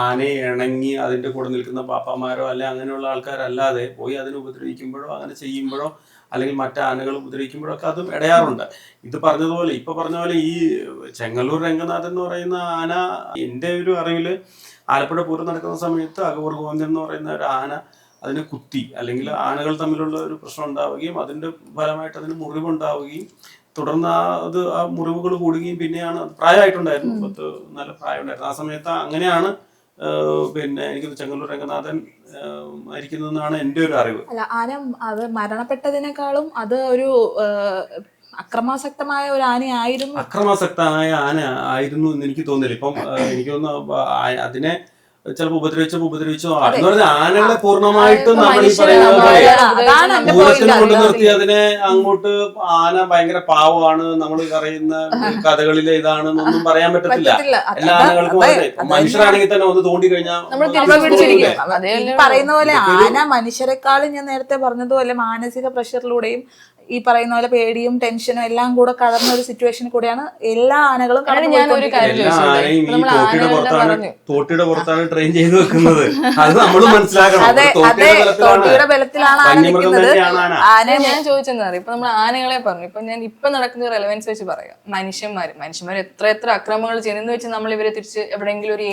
ആനയെ ഇണങ്ങി അതിൻ്റെ കൂടെ നിൽക്കുന്ന പാപ്പാമാരോ അല്ലെ അങ്ങനെയുള്ള ആൾക്കാരല്ലാതെ പോയി അതിനെ ഉപദ്രവിക്കുമ്പോഴോ അങ്ങനെ ചെയ്യുമ്പോഴോ അല്ലെങ്കിൽ മറ്റു ആനകൾ ഉപദ്രവിക്കുമ്പോഴൊക്കെ അതും ഇടയാറുണ്ട്. ഇത് പറഞ്ഞതുപോലെ ഇപ്പൊ പറഞ്ഞ പോലെ ഈ ചെങ്ങന്നൂർ രംഗനാഥൻ എന്ന് പറയുന്ന ആന, എൻ്റെ ഒരു അറിവില് ആലപ്പുഴ പൂരം നടക്കുന്ന സമയത്ത് അകവൂർ ഗോവിന്ദൻ എന്ന് പറയുന്ന ഒരു ആന അതിനെ കുത്തി, അല്ലെങ്കിൽ ആനകൾ തമ്മിലുള്ള ഒരു പ്രശ്നം ഉണ്ടാവുകയും അതിന്റെ ഫലമായിട്ട് അതിന് മുറിവുണ്ടാവുകയും തുടർന്ന് ആ മുറിവുകൾ കൂടുകയും പിന്നെയാണ് പ്രായമായിട്ടുണ്ടായിരുന്നു, 34 പ്രായമുണ്ടായിരുന്നു. ആ സമയത്ത് അങ്ങനെയാണ് പിന്നെ എനിക്ക് ചെങ്ങന്നൂർ രംഗനാഥൻ മരിക്കുന്നതെന്നാണ് എൻ്റെ ഒരു അറിവ്. അല്ല, ആന അത് മരണപ്പെട്ടതിനേക്കാളും അത് ഒരു അക്രമാസക്തമായ ഒരു ആനയായിരുന്നു. അക്രമാസക്തമായ ആന ആയിരുന്നു എന്ന് എനിക്ക് തോന്നില്ല. ഇപ്പം എനിക്ക് തോന്നുന്നു അതിനെ ചിലപ്പോൾ ഉപദ്രവിച്ചോ എന്ന് പറഞ്ഞാൽ ആനകളെ പൂർണ്ണമായിട്ടും നമ്മൾ ഈ പറയുന്ന പൂരത്തിന് കൊണ്ട് നിർത്തി അതിനെ അങ്ങോട്ട് ആന ഭയങ്കര പാവമാണ്, നമ്മൾ പറയുന്ന കഥകളിലെ ഇതാണെന്നൊന്നും പറയാൻ പറ്റത്തില്ല. എല്ലാ ആനകൾക്കും മനുഷ്യരാണെങ്കിൽ തന്നെ ഒന്ന് തോണ്ടി കഴിഞ്ഞാൽ പറയുന്ന പോലെ ആന മനുഷ്യരെക്കാളും ഞാൻ നേരത്തെ പറഞ്ഞതുപോലെ മാനസിക പ്രഷറിലൂടെയും ഈ പറയുന്ന പോലെ പേടിയും ടെൻഷനും എല്ലാം കൂടെ കടന്ന ഒരു സിറ്റുവേഷനിൽ കൂടെയാണ് എല്ലാ ആനകളും. തോട്ടിയുടെ പുറത്താണ് ട്രെയിൻ ചെയ്ത് വെക്കുന്നത്, അത് നമ്മൾ മനസ്സിലാക്കണം. തോട്ടിയുടെ ബലത്തിലാണ് ആന നിൽക്കുന്നത്. ഞാൻ ചോദിച്ചെന്താ അറിയാം, ഇപ്പൊ നമ്മൾ ആനകളെ പറഞ്ഞു, ഇപ്പൊ ഞാൻ ഇപ്പൊ നടക്കുന്ന റെലവൻസ് വെച്ച് പറയാം. മനുഷ്യന്മാർ എത്ര അക്രമങ്ങൾ ചെയ്യുന്നത് വെച്ച് നമ്മൾ ഇവരെ തിരിച്ച് എവിടെയെങ്കിലും ഒരു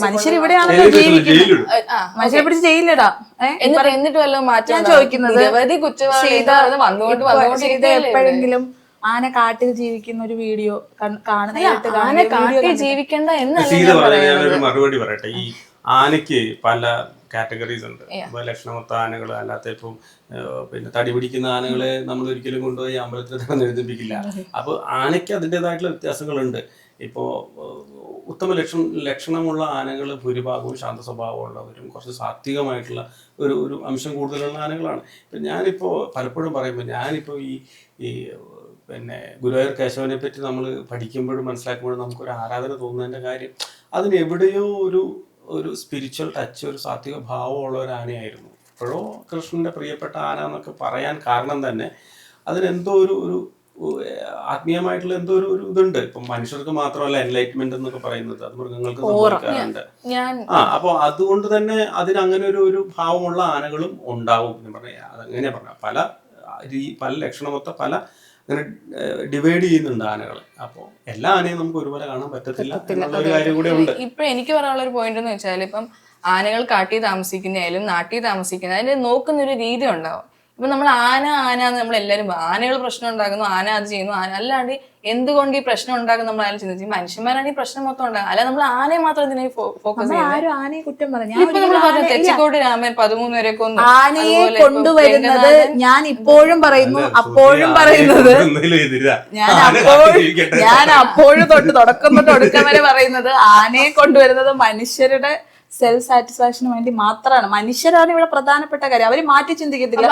മനുഷ്യർ ഇവിടെയാണല്ലോ ജീവിക്കുന്നത്, മനുഷ്യരെ പിടിച്ച് ജയിലിടാം. എന്നിട്ട് വല്ലതും മാറ്റം ഞാൻ ചോദിക്കുന്നത്, നിരവധി കുറ്റവാളികൾ വന്നുകൊണ്ട് എപ്പോഴെങ്കിലും ആന കാട്ടിൽ ജീവിക്കുന്ന ഒരു വീഡിയോ ജീവിക്കേണ്ട എന്നൊരു മറുപടി പറയട്ടെ. ഈ ആനയ്ക്ക് പല കാറ്റഗറീസ് ഉണ്ട്. ലക്ഷണമൊത്ത ആനകൾ, അല്ലാത്ത ഇപ്പം പിന്നെ തടി പിടിക്കുന്ന ആനകളെ നമ്മൾ ഒരിക്കലും കൊണ്ടുപോയി അമ്പലത്തിൽ എഴുതിപ്പിക്കില്ല. അപ്പൊ ആനയ്ക്ക് അതിൻ്റെതായിട്ടുള്ള വ്യത്യാസങ്ങളുണ്ട്. ഇപ്പോ ഉത്തമ ലക്ഷണമുള്ള ആനകൾ ഭൂരിഭാഗവും ശാന്ത സ്വഭാവമുള്ളവരും കുറച്ച് സാത്വികമായിട്ടുള്ള ഒരു അംശം കൂടുതലുള്ള ആനകളാണ്. ഇപ്പം ഞാനിപ്പോൾ പലപ്പോഴും പറയുമ്പോൾ ഞാനിപ്പോൾ ഈ പിന്നെ ഗുരുവായൂർ കേശവനെ പറ്റി നമ്മൾ പഠിക്കുമ്പോഴും മനസ്സിലാക്കുമ്പോഴും നമുക്കൊരു ആരാധന തോന്നുന്നതിൻ്റെ കാര്യം അതിന് എവിടെയോ ഒരു സ്പിരിച്വൽ ടച്ച്, ഒരു സാത്വിക ഭാവമുള്ള ഒരു ആനയായിരുന്നു. ഇപ്പോഴോ കൃഷ്ണൻ്റെ പ്രിയപ്പെട്ട ആന എന്നൊക്കെ പറയാൻ കാരണം തന്നെ അതിനെന്തോ ഒരു ആത്മീയമായിട്ടുള്ള എന്തോ ഒരു ഇതുണ്ട്. ഇപ്പം മനുഷ്യർക്ക് മാത്രമല്ല എൻലൈറ്റ്മെന്റ് എന്നൊക്കെ പറയുന്നത്, അത് മൃഗങ്ങൾക്ക് സംഭവിക്കാറുണ്ട്. അപ്പോൾ അതുകൊണ്ട് തന്നെ അതിനങ്ങനെ ഒരു ഭാവമുള്ള ആനകളും ഉണ്ടാവും എന്ന് പറഞ്ഞാൽ അതെങ്ങനെയാ പറഞ്ഞ പല ലക്ഷണമൊത്ത പല അങ്ങനെ ഡിവൈഡ് ചെയ്യുന്നുണ്ട് ആനകൾ. അപ്പോൾ എല്ലാ ആനയും നമുക്ക് ഒരുപോലെ കാണാൻ പറ്റത്തില്ല എന്നുള്ള ഒരു കാര്യം കൂടെ ഉണ്ട്. ഇപ്പൊ എനിക്ക് പറയാനുള്ള ഒരു പോയിന്റ് എന്ന് വെച്ചാൽ ഇപ്പം ആനകൾ കാട്ടിൽ താമസിക്കുന്നതായാലും നാട്ടിൽ താമസിക്കുന്ന അതിന് നോക്കുന്നൊരു രീതി ഉണ്ടാവും. ഇപ്പൊ നമ്മൾ ആന എന്ന് നമ്മൾ എല്ലാവരും ആനകൾ പ്രശ്നം ഉണ്ടാക്കുന്നു, ആന അത് ചെയ്യുന്നു, ആന അല്ലാണ്ട് എന്തുകൊണ്ട് ഈ പ്രശ്നം ഉണ്ടാകും നമ്മൾ ആരും ചിന്തിച്ചു. മനുഷ്യന്മാരാണ് ഈ പ്രശ്നം മൊത്തം ഉണ്ടാകും. അല്ല നമ്മൾ ആനയെ മാത്രം ഇതിനെ ഫോക്കസ് ആരും ആനയെ കുറ്റം പറഞ്ഞു. ഇപ്പൊ നമ്മൾ പറഞ്ഞു തെച്ചിക്കോട്ട് രാമൻ 13 വരെ കൊന്നു. ആനയെ കൊണ്ടുവരുന്നത് ഞാൻ ഇപ്പോഴും പറയുന്നു, അപ്പോഴും പറയുന്നത് ഞാൻ അപ്പോഴും തുടക്കം തൊട്ട് ഒടുക്കം വരെ പറയുന്നത് ആനയെ കൊണ്ടുവരുന്നത് മനുഷ്യരുടെ സെൽഫ് സാറ്റിസ്ഫാക്ഷന് വേണ്ടി മാത്രമാണ്. മനുഷ്യരാണ് ഇവിടെ പ്രധാനപ്പെട്ട കാര്യം. അവര് മാറ്റി ചിന്തിക്കത്തില്ല.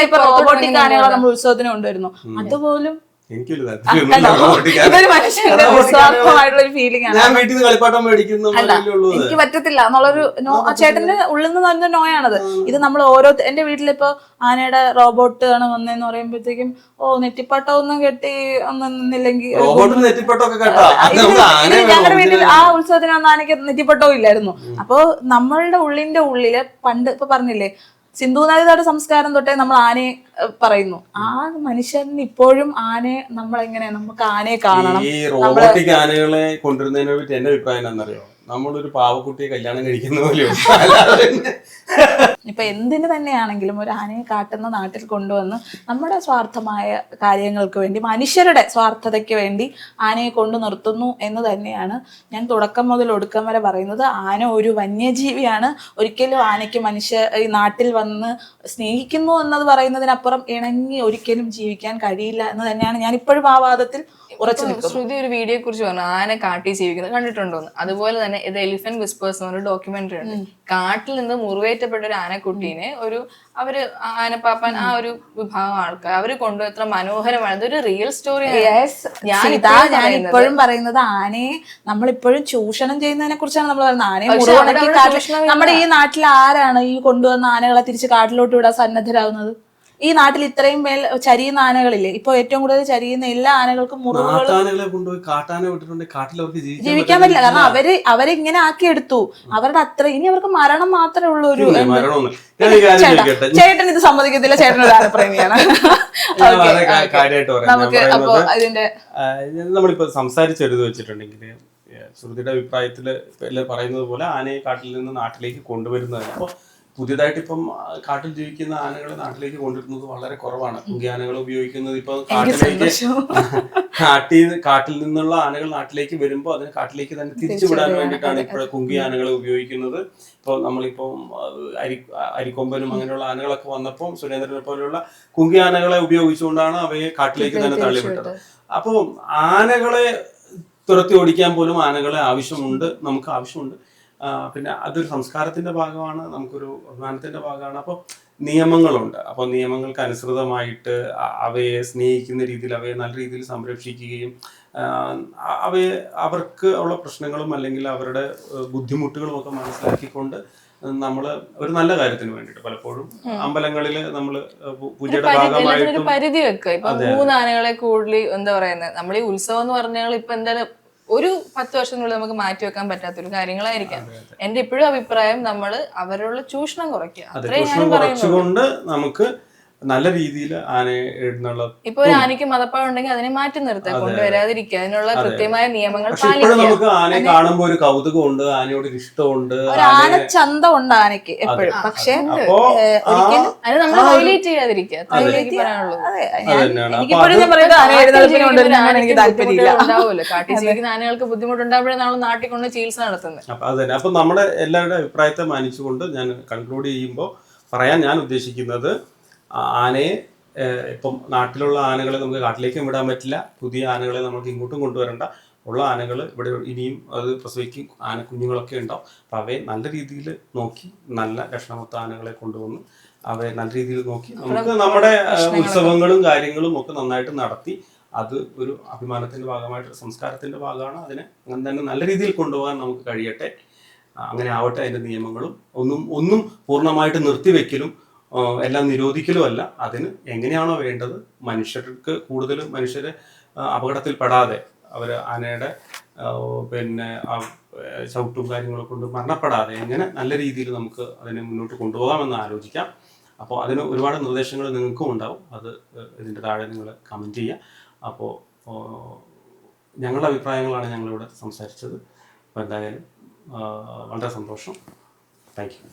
ഇപ്പൊ റോബോട്ടിക് ആനകളെ നമ്മൾ ഉത്സവത്തിന് കൊണ്ടുവരുന്നു, അതുപോലും ഇതൊരു മനുഷ്യന്റെ നിസ്വാർത്ഥമായിട്ടുള്ള ഒരു ഫീലിംഗ് ആണ്. എനിക്ക് പറ്റത്തില്ല എന്നുള്ളൊരു ചേട്ടന്റെ ഉള്ളിൽ നിന്ന് വരുന്ന നോയാണത്. ഇത് നമ്മൾ ഓരോ എന്റെ വീട്ടിലിപ്പോ ആനയുടെ റോബോട്ട് ആണ് വന്നതെന്ന് പറയുമ്പോഴത്തേക്കും നെറ്റിപ്പട്ടം ഒന്നും കെട്ടി ഒന്നും നിന്നില്ലെങ്കിൽ ഞങ്ങളുടെ വീട്ടിൽ ആ ഉത്സവത്തിന് വന്ന ആനയ്ക്ക് നെറ്റിപ്പട്ടവും ഇല്ലായിരുന്നു. അപ്പോ നമ്മളുടെ ഉള്ളില് പണ്ട് ഇപ്പൊ പറഞ്ഞില്ലേ സിന്ധുനാരിയുടെ സംസ്കാരം തൊട്ടേ നമ്മൾ ആനയെ പറയുന്നു. ആ മനുഷ്യന് ഇപ്പോഴും ആനയെ നമുക്ക് ആനയെ കാണണം. ഈ റോബോട്ടിക് ആനകളെ കൊണ്ടുവരുന്നതിനെ പറ്റി എന്റെ അഭിപ്രായം എന്താണെന്നറിയോ? നമ്മളൊരു പാവക്കുട്ടിയെ കല്യാണം കഴിക്കുന്ന പോലെയോ. ഇപ്പൊ എന്തിനു തന്നെയാണെങ്കിലും ഒരു ആനയെ കാട്ടുന്ന നാട്ടിൽ കൊണ്ടുവന്ന് നമ്മുടെ സ്വാർത്ഥമായ കാര്യങ്ങൾക്ക് വേണ്ടി, മനുഷ്യരുടെ സ്വാർത്ഥതയ്ക്ക് വേണ്ടി ആനയെ കൊണ്ടു നിർത്തുന്നു എന്ന് തന്നെയാണ് ഞാൻ തുടക്കം മുതൽ ഒടുക്കം വരെ പറയുന്നത്. ആന ഒരു വന്യജീവിയാണ്. ഒരിക്കലും ആനയ്ക്ക് ഈ നാട്ടിൽ വന്ന് സ്നേഹിക്കുന്നു എന്നത് പറയുന്നതിനപ്പുറം ഇണങ്ങി ഒരിക്കലും ജീവിക്കാൻ കഴിയില്ല എന്ന് തന്നെയാണ് ഞാൻ ഇപ്പോഴും ആ വാദത്തിൽ ഉറച്ചു നിൽക്കുന്നത്. ശ്രുതി ഒരു വീഡിയോ കുറിച്ച് പറഞ്ഞു ആന കാട്ടിൽ ജീവിക്കുന്നത് കണ്ടിട്ടുണ്ടോന്ന്. അതുപോലെ തന്നെ ഇത് എലിഫന്റ് വിസ്പേഴ്സ് എന്നൊരു ഡോക്യുമെന്ററി ഉണ്ട്. കാട്ടിൽ നിന്ന് മുറിവേറ്റപ്പെട്ട ഒരു ആനക്കുട്ടീനെ അവര് ആനപ്പാപ്പാൻ ആ ഒരു വിഭാഗം ആൾക്കാർ അവര് കൊണ്ടുവത്ര മനോഹരമാണ്. അതൊരു റിയൽ സ്റ്റോറിയാണ്. ഞാൻ ഇപ്പോഴും പറയുന്നത് ആനയെ നമ്മളിപ്പോഴും ചൂഷണം ചെയ്യുന്നതിനെ കുറിച്ചാണ് നമ്മൾ പറയുന്നത്. ആനയെ നമ്മുടെ ഈ നാട്ടിൽ ആരാണ് ഈ കൊണ്ടുവന്ന ആനകളെ തിരിച്ച് കാട്ടിലോട്ട് വിടാൻ സന്നദ്ധരാകുന്നത്? ഈ നാട്ടിൽ ഇത്രയും മേൽ ചരിയുന്ന ആനകളില്ലേ? ഇപ്പൊ ഏറ്റവും കൂടുതൽ ചരിയുന്ന എല്ലാ ആനകൾക്കും മുറിവുകൾ ജീവിക്കാൻ പറ്റില്ല. കാരണം അവരിങ്ങനെ ആക്കിയെടുത്തു. അവരുടെ അത്ര ഇനി അവർക്ക് മരണം മാത്രമേ ഉള്ളൂ. ഒരു ചേട്ടൻ ഇത് സമ്മതിക്കത്തില്ല. ചേട്ടൻ ഒരു ആനപ്രേമിയാണ്. നമുക്ക് അപ്പൊ അതിന്റെ നമ്മളിപ്പോ സംസാരിച്ചെഴുതി വെച്ചിട്ടുണ്ടെങ്കിൽ ശ്രുതിയുടെ അഭിപ്രായത്തില് പറയുന്നത് പോലെ ആനയെ കാട്ടിൽ നിന്ന് നാട്ടിലേക്ക് കൊണ്ടുവരുന്നതാണ്. അപ്പൊ പുതിയതായിട്ട് ഇപ്പം കാട്ടിൽ ജീവിക്കുന്ന ആനകളെ നാട്ടിലേക്ക് കൊണ്ടുവരുന്നത് വളരെ കുറവാണ്. കുങ്കിയാനകൾ ഉപയോഗിക്കുന്നത് ഇപ്പൊ കാട്ടിൽ നിന്നുള്ള ആനകൾ നാട്ടിലേക്ക് വരുമ്പോൾ അതിന് കാട്ടിലേക്ക് തന്നെ തിരിച്ചുവിടാൻ വേണ്ടിയിട്ടാണ് ഇപ്പോൾ കുങ്കിയാനകളെ ഉപയോഗിക്കുന്നത്. ഇപ്പോൾ നമ്മളിപ്പോ അരിക്കൊമ്പനും അങ്ങനെയുള്ള ആനകളൊക്കെ വന്നപ്പോൾ സുരേന്ദ്രനെ പോലെയുള്ള കുങ്കിയാനകളെ ഉപയോഗിച്ചുകൊണ്ടാണ് അവയെ കാട്ടിലേക്ക് തന്നെ തള്ളിവിട്ടത്. അപ്പോൾ ആനകളെ തുരത്തി ഓടിക്കാൻ പോലും ആനകളെ നമുക്ക് ആവശ്യമുണ്ട്. പിന്നെ അതൊരു സംസ്കാരത്തിന്റെ ഭാഗമാണ്, നമുക്കൊരു അഭിമാനത്തിന്റെ ഭാഗമാണ്. അപ്പോൾ നിയമങ്ങളുണ്ട്. അപ്പോൾ നിയമങ്ങൾക്ക് അനുസൃതമായിട്ട് അവയെ സ്നേഹിക്കുന്ന രീതിയിൽ അവയെ നല്ല രീതിയിൽ സംരക്ഷിക്കുകയും അവർക്ക് ഉള്ള പ്രശ്നങ്ങളും അല്ലെങ്കിൽ അവരുടെ ബുദ്ധിമുട്ടുകളും ഒക്കെ മനസ്സിലാക്കിക്കൊണ്ട് നമ്മൾ ഒരു നല്ല കാര്യത്തിന് വേണ്ടിയിട്ട് പലപ്പോഴും അമ്പലങ്ങളിൽ നമ്മൾ പൂജയുടെ ഭാഗമായിട്ട് പരിധി വെക്കുക. ഇപ്പൊ 3 ആനകളെ കൂടുതൽ എന്താ പറയുന്നത്, നമ്മൾ ഈ ഉത്സവം എന്ന് പറഞ്ഞാൽ ഇപ്പൊ എന്തായാലും ഒരു 10 വർഷത്തിനുള്ളിൽ നമുക്ക് മാറ്റി വെക്കാൻ പറ്റാത്തൊരു കാര്യങ്ങളായിരിക്കാം. എന്റെ ഇപ്പോഴും അഭിപ്രായം നമ്മൾ അവരുടെ ചൂഷണം കുറയ്ക്കുക. കുറച്ചുകൊണ്ട് നമുക്ക് നല്ല രീതിയിൽ ആനയെ എഴുന്നള്ള ഇപ്പൊ ഒരു ആനയ്ക്ക് മതപ്പാട് ഉണ്ടെങ്കിൽ അതിനെ മാറ്റി നിർത്തുക, കൊണ്ടുവരാതിരിക്കുക. അതിനുള്ള കൃത്യമായ നിയമങ്ങൾ നമുക്ക് ആനയെ കാണുമ്പോൾ ഒരു കൗതുകമുണ്ട്, ആനയോട് ഇഷ്ടമുണ്ട്, ആനച്ചന്തം ഉണ്ട് ആനയ്ക്ക് എപ്പോഴും. പക്ഷെ അത് നമ്മൾ ഹൈലൈറ്റ് ചെയ്യാതിരിക്കുക. ഉണ്ടാവുമല്ലോ കാട്ടിൽ ജീവിക്കുന്ന ആനകൾക്ക് ബുദ്ധിമുട്ടുണ്ടാകുമ്പോഴേ നമ്മൾ നാട്ടിൽ കൊണ്ട് ചികിത്സ നടത്തുന്നത്. അതന്നെ. അപ്പൊ നമ്മുടെ എല്ലാവരുടെ അഭിപ്രായത്തെ മാനിച്ചുകൊണ്ട് ഞാൻ കൺക്ലൂഡ് ചെയ്യുമ്പോൾ പറയാൻ ഞാൻ ഉദ്ദേശിക്കുന്നത്, ആനയെ ഇപ്പം നാട്ടിലുള്ള ആനകളെ നമുക്ക് കാട്ടിലേക്കും വിടാൻ പറ്റില്ല, പുതിയ ആനകളെ നമുക്ക് ഇങ്ങോട്ടും കൊണ്ടുവരണ്ട. ഉള്ള ആനകൾ ഇവിടെ ഇനിയും അത് പ്രസവിക്കും, ആന കുഞ്ഞുങ്ങളൊക്കെ ഉണ്ടാവും. അപ്പം അവയെ നല്ല രീതിയിൽ നോക്കി നല്ല ലക്ഷണമൊത്ത ആനകളെ കൊണ്ടുവന്ന് അവയെ നല്ല രീതിയിൽ നോക്കി നമുക്ക് നമ്മുടെ ഉത്സവങ്ങളും കാര്യങ്ങളും ഒക്കെ നന്നായിട്ട് നടത്തി അത് ഒരു അഭിമാനത്തിന്റെ ഭാഗമായിട്ട് സംസ്കാരത്തിന്റെ ഭാഗമാണ്. അതിനെ അങ്ങനെ തന്നെ നല്ല രീതിയിൽ കൊണ്ടുപോകാൻ നമുക്ക് കഴിയട്ടെ. അങ്ങനെ ആവട്ടെ. അതിന്റെ നിയമങ്ങളും ഒന്നും പൂർണ്ണമായിട്ട് നിർത്തിവെക്കലും എല്ലാം നിരോധിക്കലും അല്ല. അതിന് എങ്ങനെയാണോ വേണ്ടത്, മനുഷ്യർക്ക് കൂടുതൽ മനുഷ്യരെ അപകടത്തിൽപ്പെടാതെ അവർ ആനയുടെ പിന്നെ ചവിട്ടും കാര്യങ്ങളെ കൊണ്ട് മരണപ്പെടാതെ എങ്ങനെ നല്ല രീതിയിൽ നമുക്ക് അതിനെ മുന്നോട്ട് കൊണ്ടുപോകാമെന്ന് ആലോചിക്കാം. അപ്പോൾ അതിന് ഒരുപാട് നിർദ്ദേശങ്ങൾ നിങ്ങൾക്കും ഉണ്ടാവും. അത് ഇതിൻ്റെ താഴെ നിങ്ങൾ കമൻറ്റ് ചെയ്യുക. അപ്പോൾ ഞങ്ങളുടെ അഭിപ്രായങ്ങളാണ് ഞങ്ങളിവിടെ സംസാരിച്ചത്. അപ്പോൾ എന്തായാലും വളരെ സന്തോഷം. Thank you.